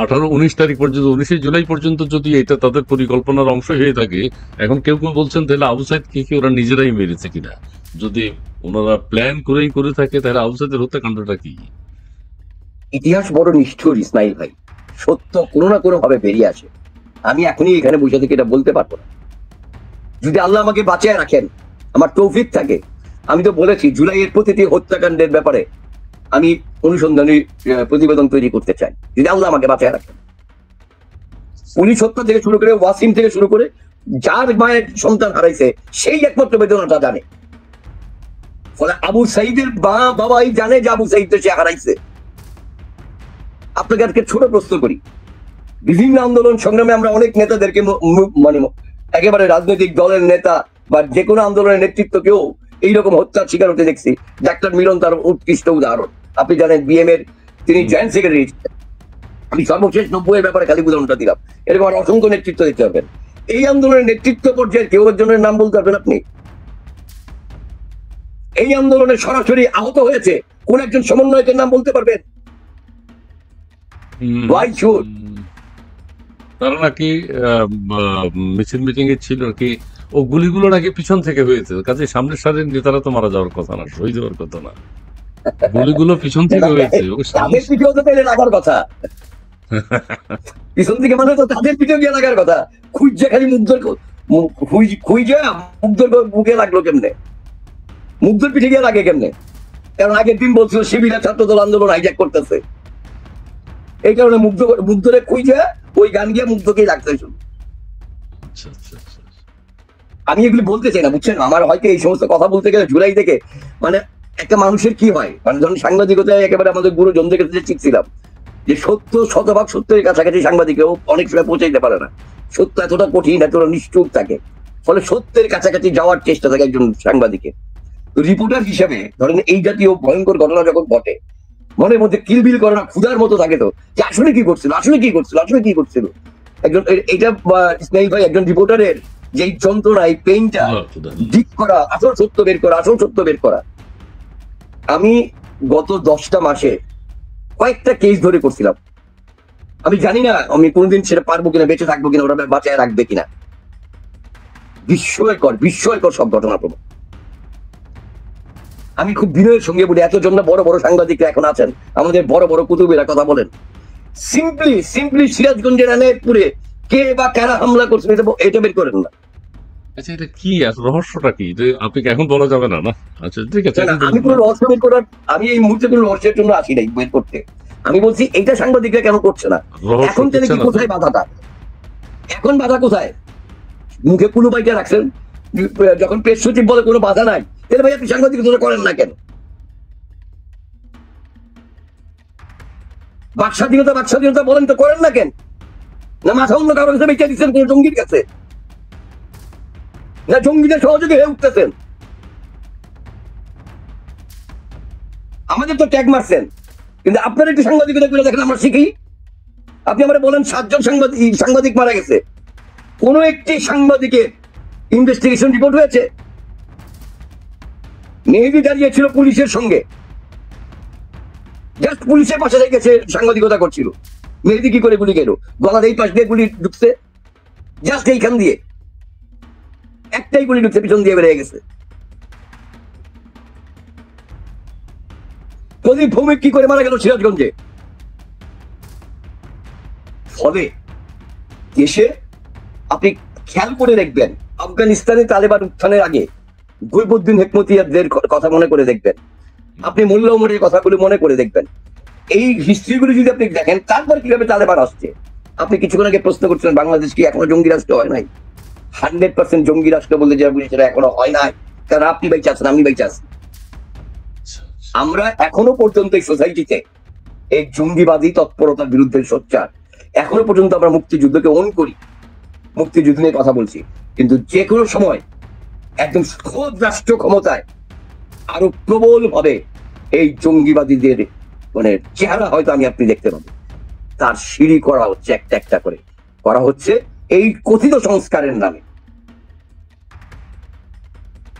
18-19 তারিখ পর্যন্ত, 19 জুলাই পর্যন্ত যদি এটা তাদের পরিকল্পনার অংশ হয়ে থাকে, এখন কেউ কেউ বলছেন তাহলে আবু সাইদ কি ওরা নিজেরাই মেরেছে কিনা। যদি ওনারা প্ল্যান করেই করে থাকে তাহলে আবু সাইদের হত্যাকাণ্ডটা কি? ইতিহাস বড় নিষ্ঠুর ইসমাইল ভাই, সত্য কোনো না কোনো ভাবে বেরিয়ে আসে। আমি এখনই এখানে বসে থেকে এটা বলতে পারবো না। যদি আল্লাহ আমাকে বাঁচিয়ে রাখেন, আমার তৌফিক থাকে, আমি তো বলেছি জুলাইয়ের প্রতিটি হত্যাকাণ্ডের ব্যাপারে আমি অনুসন্ধানী প্রতিবেদন তৈরি করতে চাই, যদি আল্লাহ আমাকে বাঁচিয়ে রাখেন। পুলিশ হত্যা থেকে শুরু করে, ওয়াসিম থেকে শুরু করে, যার মায়ের সন্তান হারাইছে সেই একমাত্র বেদনাটা জানে। ফলে আবু সাইদের বাবাই জানে যে আবু সাইদ সে হারাইছে। আপনাকে আজকে ছোট প্রশ্ন করি, বিভিন্ন আন্দোলন সংগ্রামে আমরা অনেক নেতাদেরকে মানে একেবারে রাজনৈতিক দলের নেতা বা যে কোনো আন্দোলনের নেতৃত্বকেও এইরকম হত্যার শিকার হতে দেখছি। ডাক্তার মিলন তার উৎকৃষ্ট উদাহরণ। আপনি জানেন বিএম এর তিনি জয়েন্ট সেক্রেটারি। আমি সর্বশেষ 90 এর ব্যাপারে খালি উদাহরণটা দিলাম। এরকম আর অসংখ্য নেতৃত্ব দিতে পারবেন। এই আন্দোলনের নেতৃত্ব পর্যায়ে কেউ একজনের নাম বলতে পারবেন আপনি? এই আন্দোলনে সরাসরি আহত হয়েছে কোন একজন সমন্বয়কের নাম বলতে পারবেন? তারা নাকি মিছিল মিটিং এ ছিল নাকি, ও গুলিগুলো নাকি পিছন থেকে হয়েছে, কাজে সামনের সারির নেতারা তো মারা যাওয়ার কথা না, শহীদ হওয়ার কথা না, গুলিগুলো পিছন থেকে হয়েছে। তাদের পিঠেও তো তাইলে লাগার কথা, পিছন থেকে মানে তো তাদের পিঠেও গিয়ে লাগার কথা। খুঁজছে খালি মুগ্ধর, খুঁজছে মুগ্ধর বুকে লাগলো কেমনে, মুগ্ধর পিঠে গিয়ে লাগে কেমনে? কারণ আগের দিন বলছিল শিবিরা ছাত্রদল আন্দোলন হাইজ্যাক করতেছে, এই কারণে মুগ্ধরে খুঁজে ওই গান গিয়ে মুগ্ধকেই লাগতে শুরু। আমি এগুলি বলতে চাই না, বুঝছেন? আমার হয়তো এই সমস্ত কথা বলতে গেলে জুলাই থেকে মানে একটা মানুষের কি হয়, মানে যখন সাংবাদিকতায় একেবারে আমাদের গুরুজনদের কাছে শিখছিলাম যে সত্য শতভাগ সত্যের কাছাকাছি সাংবাদিকেও অনেক সময় পৌঁছাইতে পারে না। সত্য এতটা কঠিন, এতটা নিষ্ঠুর থাকে, ফলে সত্যের কাছাকাছি যাওয়ার চেষ্টা থাকে একজন সাংবাদিকের। রিপোর্টার হিসেবে ধরেন এই জাতীয় ভয়ঙ্কর ঘটনা যখন ঘটে, মনের মধ্যে কিলবিল করে না, ক্ষুধার মতো থাকে তো, যে আসলে কি করছিল, আসলে কি করছিল, আসলে কি করছিল। একজন এটা ইসমাইল ভাই, একজন রিপোর্টারের যে যন্ত্রণা, এই পেইনটা ঠিক করা, আসল সত্য বের করা, আসল সত্য বের করা। আমি গত 10টা মাসে কয়েকটা কেস ধরে করছিলাম। আমি জানি না আমি কোনোদিন সেটা পারবো কিনা, বেঁচে থাকবো কিনা, ওরা বাঁচায় রাখবে কিনা। বিস্ময়কর বিস্ময়কর সব ঘটনা প্রমাণ। আমি খুব বিনয়ের সঙ্গে বলি, এতজন না বড় বড় সাংবাদিকরা এখন আছেন, আমাদের বড় বড় কুতুবেরা কথা বলেন, সিম্পলি সিরাজগঞ্জের এনায়েতপুরে কে বা কারা হামলা করছে এটা বের করেন না। আচ্ছা, এটা কি রহস্যটা কি আপনি এখন বলা যাবে না? না আচ্ছা ঠিক আছে, আমি কোনো রহস্য বের করার, আমি এই মুহূর্তে কোনো রহস্যের জন্য আসি নাই বের করতে। আমি বলছি এইটা সাংবাদিকরা কেন করছে না এখন? তাহলে কি কোথায় বাধাটা? এখন বাধা কোথায়? মুখে কুলু বাইটা রাখছেন, যখন প্রেস সচিব বলে কোনো বাধা নাই, তাহলে ভাই আপনি সাংবাদিকতা করেন না কেন? বাক স্বাধীনতা বলেন তো, করেন না কেন? না মাথা অন্য কারোর কাছে বেঁচে দিচ্ছেন কোন জঙ্গির কাছে, না জঙ্গিদের সহযোগী হয়ে উঠতেছেন? আমাদের তো ট্যাগ মারছেন, কিন্তু আপনারা একটু সাংবাদিকতা করে দেখেন, আমরা শিখি। আপনি আমরা বলেন 7 জন সাংবাদিক মারা গেছে, কোন একটি সাংবাদিকের ইনভেস্টিগেশন রিপোর্ট হয়েছে? মেহেদী দাঁড়িয়েছিল পুলিশের সঙ্গে, জাস্ট পুলিশের পাশে গেছে, সাংবাদিকতা করছিল। মেহেদী কি করে গুলি গেল? গলার এই পাশ দিয়ে গুলি ঢুকছে, জাস্ট এইখান দিয়ে একটাই গুলি ঢুকছে, পিছন দিয়ে বেরিয়ে গেছে। প্রদীপ ভৌমিক কি করে মারা গেল সিরাজগঞ্জে? ফলে দেশে আপনি খেয়াল করে দেখবেন, আফগানিস্তানে তালেবান উত্থানের আগে গইবুদ্দিন হেকমতিয়ারদের কথা মনে করে দেখবেন, আপনি মোল্লা ওমরের কথাগুলো মনে করে দেখবেন, এই হিস্ট্রিগুলো যদি আপনি দেখেন, তারপর কিভাবে তালেবান আসছে। আপনি কিছুক্ষণ আগে প্রশ্ন করছিলেন বাংলাদেশ কি এখনো জঙ্গি রাষ্ট্র হয় নাই? 100% জঙ্গি রাষ্ট্র বলতে যা বুঝি সেটা এখনো হয় নাই, কারণ আপনি বেঁচে আছেন, আমি বেঁচে আছি। আমরা এখনো পর্যন্ত এই সোসাইটিতে এই জঙ্গিবাদী তৎপরতার বিরুদ্ধে সোচ্চার। এখনো পর্যন্ত আমরা মুক্তিযুদ্ধকে অন করি, মুক্তিযুদ্ধ নিয়ে কথা বলছি, কিন্তু যে কোনো সময় একদম খোদ রাষ্ট্র ক্ষমতায় আরো প্রবল ভাবে এই জঙ্গিবাদীদের মানে চেহারা হয়তো আপনি দেখতে পাবেন। তার সিঁড়ি করা হচ্ছে, একটা একটা করে করা হচ্ছে এই কথিত সংস্কারের নামে।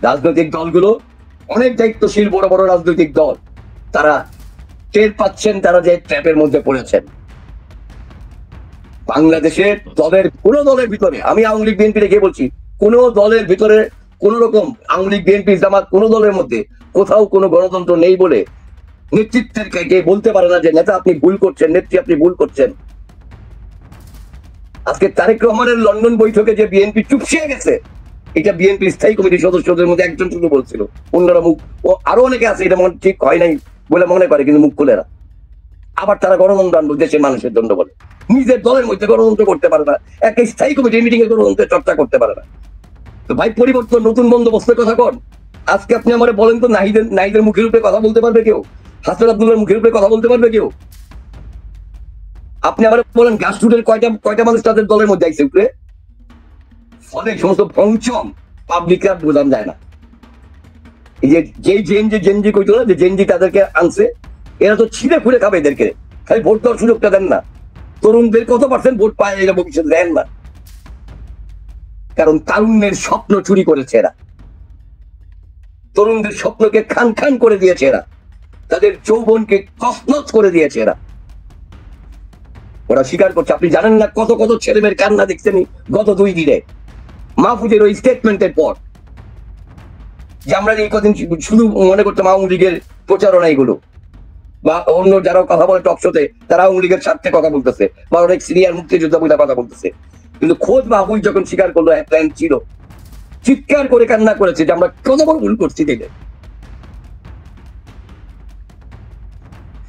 রাজনৈতিক দলগুলো, অনেক দায়িত্বশীল বড় বড় রাজনৈতিক দল, তারা টের পাচ্ছেন তারা যে ট্র্যাপের মধ্যে পড়েছেন। বাংলাদেশের দলের কোন দলের ভিতরে, আমি আওয়ামী লীগ বিএনপি রেখে বলছি, কোন দলের ভিতরে কোন রকম আওয়ামী লীগ বিএনপি জামাত কোন দলের মধ্যে কোথাও কোনো গণতন্ত্র নেই বলে নেতৃত্বের কে বলতে পারে না যে নেতা আপনি ভুল করছেন, নেত্রী আপনি ভুল করছেন। আজকে তারেক রহমানের লন্ডন বৈঠকে যে বিএনপি চুপসিয়ে গেছে, এটা বিএনপি স্থায়ী কমিটির সদস্যদের মধ্যে একজন শুধু বলছিল, অন্যরা মুখ, ও আরো অনেকে আছে এটা মনে ঠিক হয় নাই বলে মনে করে কিন্তু মুখ খুলে না। আবার তারা গণতন্ত্র আনবো দেশের মানুষের জন্য বলে, নিজের দলের মধ্যে গণতন্ত্র করতে পারে না, একটা স্থায়ী কমিটি মিটিং এ গণতন্ত্রের চর্চা করতে পারে না। তো ভাই পরিবর্তন, নতুন বন্দোবস্তের কথা কন। আজকে আপনি আমার বলেন তো, নাহিদের মুখের উপরে কথা বলতে পারবে কেউ? হাসান আব্দুল্লাহর মুখের উপরে কথা বলতে পারবে কেউ? আপনি আবার বলেন গ্রাসরুটের কয়টা মানুষ তাদের দলের মধ্যে আইসে উপরে? ফলে সমস্ত পঞ্চম পাবলিকরা বোঝান যায় না। এই যে জেনজি কইতো না যে জেনজি তাদেরকে আনছে, এরা তো ছিঁড়ে খুঁড়ে খাবে এদেরকে, খালি ভোট দেওয়ার সুযোগটা দেন না। তরুণদের কত পার্সেন্ট ভোট পায় এরা ভবিষ্যৎ দেন না, কারণ তারুণ্যের স্বপ্ন চুরি করেছে এরা, তরুণদের স্বপ্নকে খান খান করে দিয়েছে এরা, তাদের যৌবনকে কসনস করে দিয়েছে এরা। ওরা স্বীকার করছে। আপনি জানেন না কত কত ছেলে মেয়ের কান্না দেখছেন গত 2 দিনে মাহফুজের ওই স্টেটমেন্টের পর, যে আমরা এই কদিন শুধু মনে করতাম আওয়ামী লীগের প্রচারণা এগুলো, বা অন্য যারা কথা বলে টক শোতে তারা আওয়ামী লীগের স্বার্থে কথা বলতেছে, বা অনেক সিনিয়র মুক্তিযোদ্ধা বলে কথা বলতেছে, কিন্তু খোদ মাহফুজ যখন স্বীকার করলো এক প্ল্যান ছিল, চিৎকার করে কান্না করেছে যে আমরা কত বড় ভুল করছি। দিলে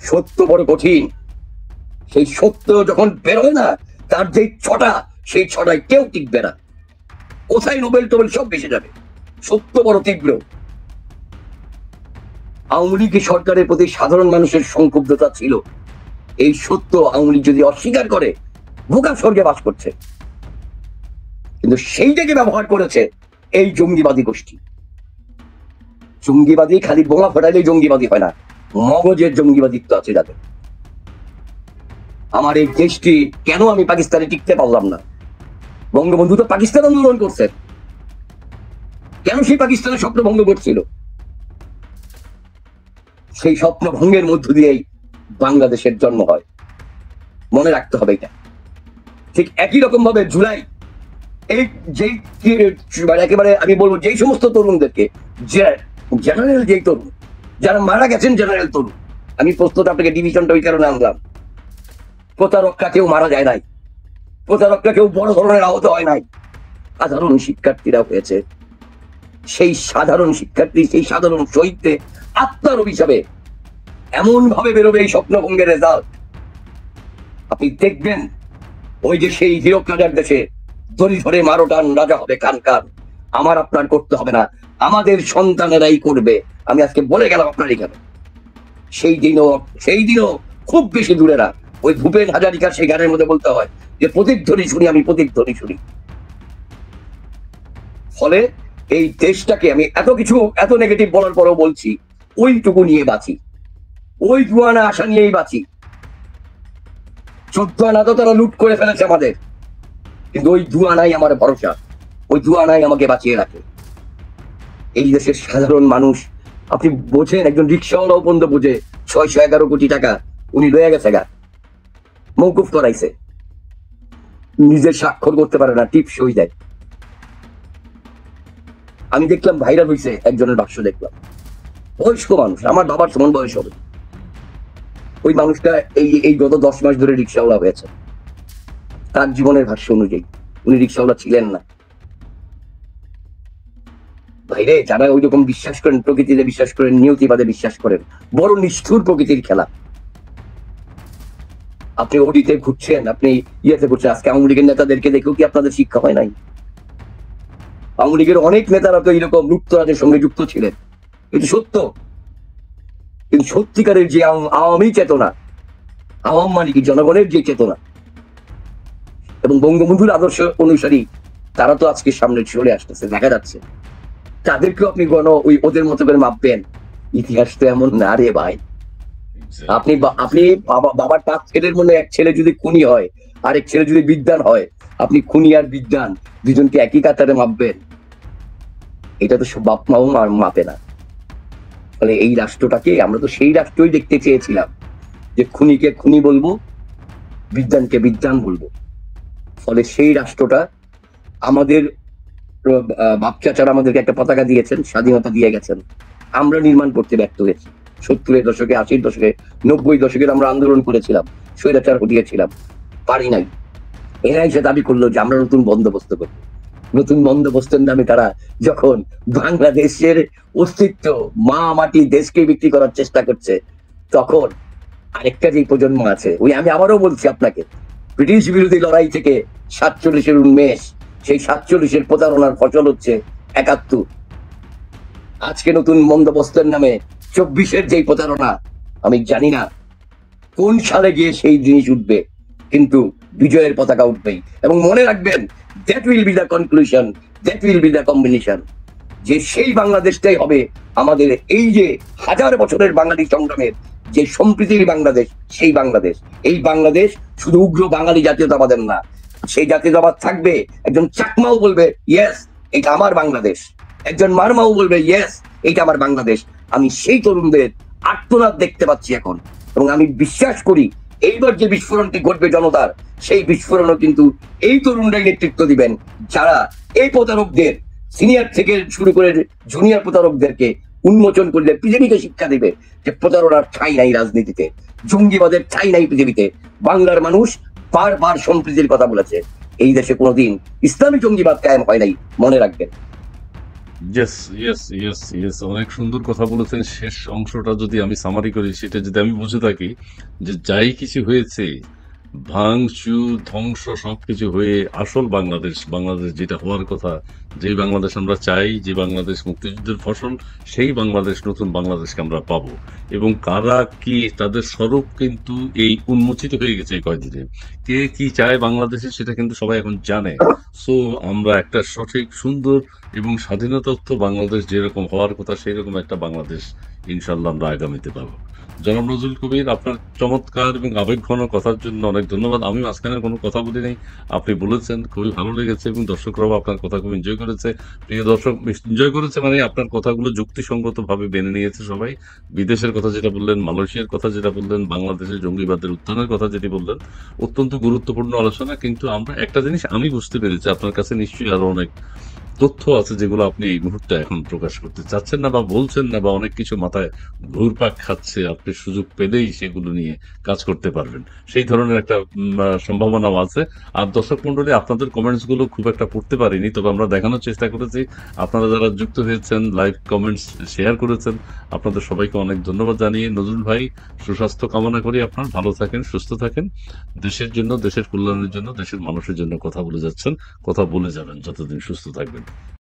সত্য বড় কঠিন, সেই সত্য যখন বেরোয় না, তার যে ছটা, সেই ছটায় কেউ টিকবে না, কোথায় নোবেল টোবেল সব বেসে যাবে। সত্য বড় তীব্র। আওয়ামী লীগ সরকারের প্রতি সাধারণ মানুষের সংক্ষুব্ধতা ছিল, এই সত্য আওয়ামী লীগ যদি অস্বীকার করে বোকা স্বর্গে বাস করছে। কিন্তু সেইটাকে ব্যবহার করেছে এই জঙ্গিবাদী গোষ্ঠী। জঙ্গিবাদী খালি বোমা ফাটাইলেই জঙ্গিবাদী হয় না, মগজের জঙ্গিবাদিত্ব আছে যাদের। আমার এই দেশটি কেন আমি পাকিস্তানে টিকতে পারলাম না? বঙ্গবন্ধু তো পাকিস্তান আন্দোলন করছেন, কেন সেই পাকিস্তানের স্বপ্ন ভঙ্গ করছিল? সেই স্বপ্ন ভঙ্গের মধ্য দিয়েই বাংলাদেশের জন্ম হয়, মনে রাখতে হবে এটা। ঠিক একই রকম ভাবে জুলাই, এই যে একেবারে আমি বলবো যেই সমস্ত তরুণদেরকে, জেনারেল যেই তরুণ যারা মারা গেছেন, জেনারেল তরুণ, আমি প্রশ্নটা আপনাকে ডিভিশনটা ওই কারণে আনলাম, প্রতারকরা কেউ মারা যায় নাই, প্রতারকরা কেউ বড় ধরনের আহত হয় নাই, সাধারণ শিক্ষার্থীরা হয়েছে। সেই সাধারণ শিক্ষার্থী, সেই সাধারণ শহীদদের আত্মার অভিশাপে এমন ভাবে বেরোবে এই স্বপ্নভঙ্গের রেজাল্ট, আপনি দেখবেন ওই যে সেই হীরক রাজার দেশে দড়ি ধরে মারো টান, রাজা হবে কান কান। আমার আপনার করতে হবে না, আমাদের সন্তানেরাই করবে। আমি আজকে বলে গেলাম আপনার এখানে, সেই দিনও খুব বেশি দূরে না। ওই ভূপেন হাজারিকার সেই গানের মধ্যে বলতে হয় যে প্রতিধ্বনি শুনি, আমি প্রতিধ্বনি শুনি। ফলে এই দেশটাকে আমি এত কিছু, এত নেগেটিভ বলার পরেও বলছি, ওইটুকু নিয়ে বাঁচি, ওই জুয়ানা আশা নিয়েই বাঁচি। 14 আনা তো তারা লুট করে ফেলেছে আমাদের, কিন্তু ওই জুয়ানাই আমার ভরসা, ওই জুয়ানাই আমাকে বাঁচিয়ে রাখে। এই দেশের সাধারণ মানুষ, আপনি বোঝেন, একজন রিক্সাওয়ালাও পর্যন্ত বোঝে 611 কোটি টাকা উনি লয়ে গেছে গা, মৌকুফ করাইছে, নিজের স্বাক্ষর করতে পারে না, টিপ সই দেয়। আমি দেখলাম ভাইরাল হয়েছে একজনের বাক্স, দেখলাম বয়স্ক মানুষ, আমার বাবার সমান বয়স হবে, ওই মানুষটা এই গত 10 মাস ধরে রিক্সাওয়ালা হয়েছে। তার জীবনের ভাষ্য অনুযায়ী উনি রিক্সাওয়ালা ছিলেন না। ভাইরে, যারা ওই রকম বিশ্বাস করেন, প্রকৃতিতে বিশ্বাস করেন, নিয়তিবাদে বিশ্বাস করেন, বড় নিষ্ঠুর প্রকৃতির খেলা। আপনি ওডিতে ঘুরছেন, আপনি ইয়েতে ঘুরছেন, আজকে আওয়ামী লীগের নেতাদেরকে দেখেও কি আপনাদের শিক্ষা হয় নাই? আওয়ামী লীগের অনেক নেতারা তো এইরকম লুপ্তরাজের সঙ্গে যুক্ত ছিলেন, এটা সত্য। কিন্তু সত্যিকারের যে আওয়ামী চেতনা, আওয়াম মানে কি জনগণের যে চেতনা এবং বঙ্গবন্ধুর আদর্শ অনুসারী, তারা তো আজকে সামনে চলে আসতেছে, দেখা যাচ্ছে। তাদেরকেও আপনি ওদের মতো করে মাপবেন? ইতিহাস তো এমন না রে ভাই। আপনি আপনি বাবার 5 ছেলের মধ্যে এক ছেলে যদি খুনি হয়, আরেক ছেলে যদি বিদ্বান হয়, আপনি খুনি আর বিদ্বান দুজনকে একই কাতারে মাপবেন? এটা তো সব বাপ মাও মাপে না। ফলে এই রাষ্ট্রটাকে আমরা তো সেই রাষ্ট্রই দেখতে চেয়েছিলাম, যে খুনিকে খুনি বলবো, বিদ্বানকে বিদ্বান বলবো। ফলে সেই রাষ্ট্রটা আমাদের বাপ চাচারা আমাদেরকে একটা পতাকা দিয়েছেন, স্বাধীনতা দিয়ে গেছেন, আমরা নির্মাণ করতে ব্যর্থ হয়েছি। 70-এর দশকে, 80-র দশকে, 90 দশকের আমরা আন্দোলন করেছিলাম, স্বৈরাচার হটিয়েছিলাম, পারি নাই। এরা এসে দাবি করলো যে আমরা নতুন বন্দোবস্ত করবো। নতুন বন্দোবস্তের নামে তারা যখন বাংলাদেশের অস্তিত্ব, মা মাটি, দেশকে বিক্রি করার চেষ্টা করছে, তখন আরেকটা যে প্রজন্ম আছে, আমি আবারও বলছি আপনাকে, ব্রিটিশ বিরোধী লড়াই থেকে 47-এর উন্মেষ, সেই 47-এর প্রতারণার ফসল হচ্ছে 71। আজকে নতুন বন্দোবস্তের নামে 24-এর যেই প্রতারণা, আমি জানি না কোন সালে গিয়ে সেই জিনিস উঠবে, কিন্তু বিজয়ের পতাকা উঠবেই। এবং মনে রাখবেন, that will be the conclusion, that will be the combination, যে সেই বাংলাদেশটাই হবে আমাদের এই যে হাজার বছরের বাঙালি সংগ্রামের যে সম্প্রীতির বাংলাদেশ, সেই বাংলাদেশ। এই বাংলাদেশ শুধু উগ্র বাঙালি জাতীয়তাবাদের না, সেই জাতীয়তাবাদ থাকবে। একজন চাকমাও বলবে ইয়েস, এটা আমার বাংলাদেশ। একজন মারমাও বলবে ইয়েস, এটা আমার বাংলাদেশ। আমি সেই তরুণদের আত্মনাদ দেখতে পাচ্ছি এখন, এবং আমি বিশ্বাস করি এইবার যে বিস্ফোরণটি ঘটবে জনতার, সেই বিস্ফোরণও কিন্তু এই তরুণরাই নেতৃত্ব দিবেন, যারা এই প্রতারকদের, সিনিয়র থেকে শুরু করে জুনিয়র প্রতারকদেরকে উন্মোচন করলে পৃথিবীকে শিক্ষা দিবে যে প্রতারণার ঠাঁই নাই রাজনীতিতে, জঙ্গিবাদের ঠাঁই নাই পৃথিবীতে। বাংলার মানুষ বারবার সম্প্রীতির কথা বলেছে, এই দেশে কোনোদিন ইসলামী জঙ্গিবাদ কায়েম হয় নাই, মনে রাখবেন। ইয়েস, ইয়েস, ইয়েস, ইয়েস, অনেক সুন্দর কথা বলেছেন। শেষ অংশটা যদি আমি সামারি করি, সেটা যদি আমি বুঝে থাকি, যে যাই কিছু হয়েছে, ভাঙচুর, ধ্বংস, সবকিছু হয়ে আসল বাংলাদেশ, বাংলাদেশ যেটা হওয়ার কথা, যে বাংলাদেশ আমরা চাই, যে বাংলাদেশ মুক্তিযুদ্ধের ফসল, সেই বাংলাদেশ, নতুন বাংলাদেশকে আমরা পাবো। এবং কারা কি, তাদের স্বরূপ কিন্তু এই উন্মোচিত হয়ে গেছে এই কয়েকদিনে। কে কি চায় বাংলাদেশে, সেটা কিন্তু সবাই এখন জানে। সো আমরা একটা সঠিক, সুন্দর এবং স্বাধীনতোত্তর বাংলাদেশ যেরকম হওয়ার কথা, সেই রকম একটা বাংলাদেশ ইনশাল্লাহ আমরা আগামীতে পাবো। জনাব নজরুল কবির, আপনার চমৎকার এবং আবেগঘন কথার জন্য অনেক ধন্যবাদ। আমি মাঝখানে কোনো কথা বলি নাই, আপনি বলেছেন, খুবই ভালো লেগেছে, এবং দর্শকরাও আপনার কথা খুব এনজয় করেছে। প্রিয় দর্শক, এনজয় করেছে মানে আপনার কথাগুলো যুক্তিসঙ্গত ভাবে মেনে নিয়েছে সবাই। বিদেশের কথা যেটা বললেন, মালয়েশিয়ার কথা যেটা বললেন, বাংলাদেশের জঙ্গিবাদের উত্থানের কথা যেটি বললেন, অত্যন্ত গুরুত্বপূর্ণ আলোচনা। কিন্তু আমরা একটা জিনিস আমি বুঝতে পেরেছি, আপনার কাছে নিশ্চয়ই আরো অনেক তথ্য আছে যেগুলো আপনি এই মুহূর্তে এখন প্রকাশ করতে চাচ্ছেন না বা বলছেন না, বা অনেক কিছু মাথায় ঘুরপাক খাচ্ছে, আপনি সুযোগ পেলেই সেগুলো নিয়ে কাজ করতে পারবেন, সেই ধরনের একটা সম্ভাবনাও আছে। আর দর্শক মন্ডলী, আপনাদের কমেন্টস গুলো খুব একটা পড়তে পারিনি, তবে আমরা দেখানোর চেষ্টা করেছি। আপনারা যারা যুক্ত হয়েছেন, লাইভ কমেন্টস শেয়ার করেছেন, আপনাদের সবাইকে অনেক ধন্যবাদ জানিয়ে, নজরুল ভাই, সুস্বাস্থ্য কামনা করি আপনার। ভালো থাকেন, সুস্থ থাকেন, দেশের জন্য, দেশের কল্যাণের জন্য, দেশের মানুষের জন্য কথা বলে যাচ্ছেন, কথা বলে যাবেন যতদিন সুস্থ থাকবেন।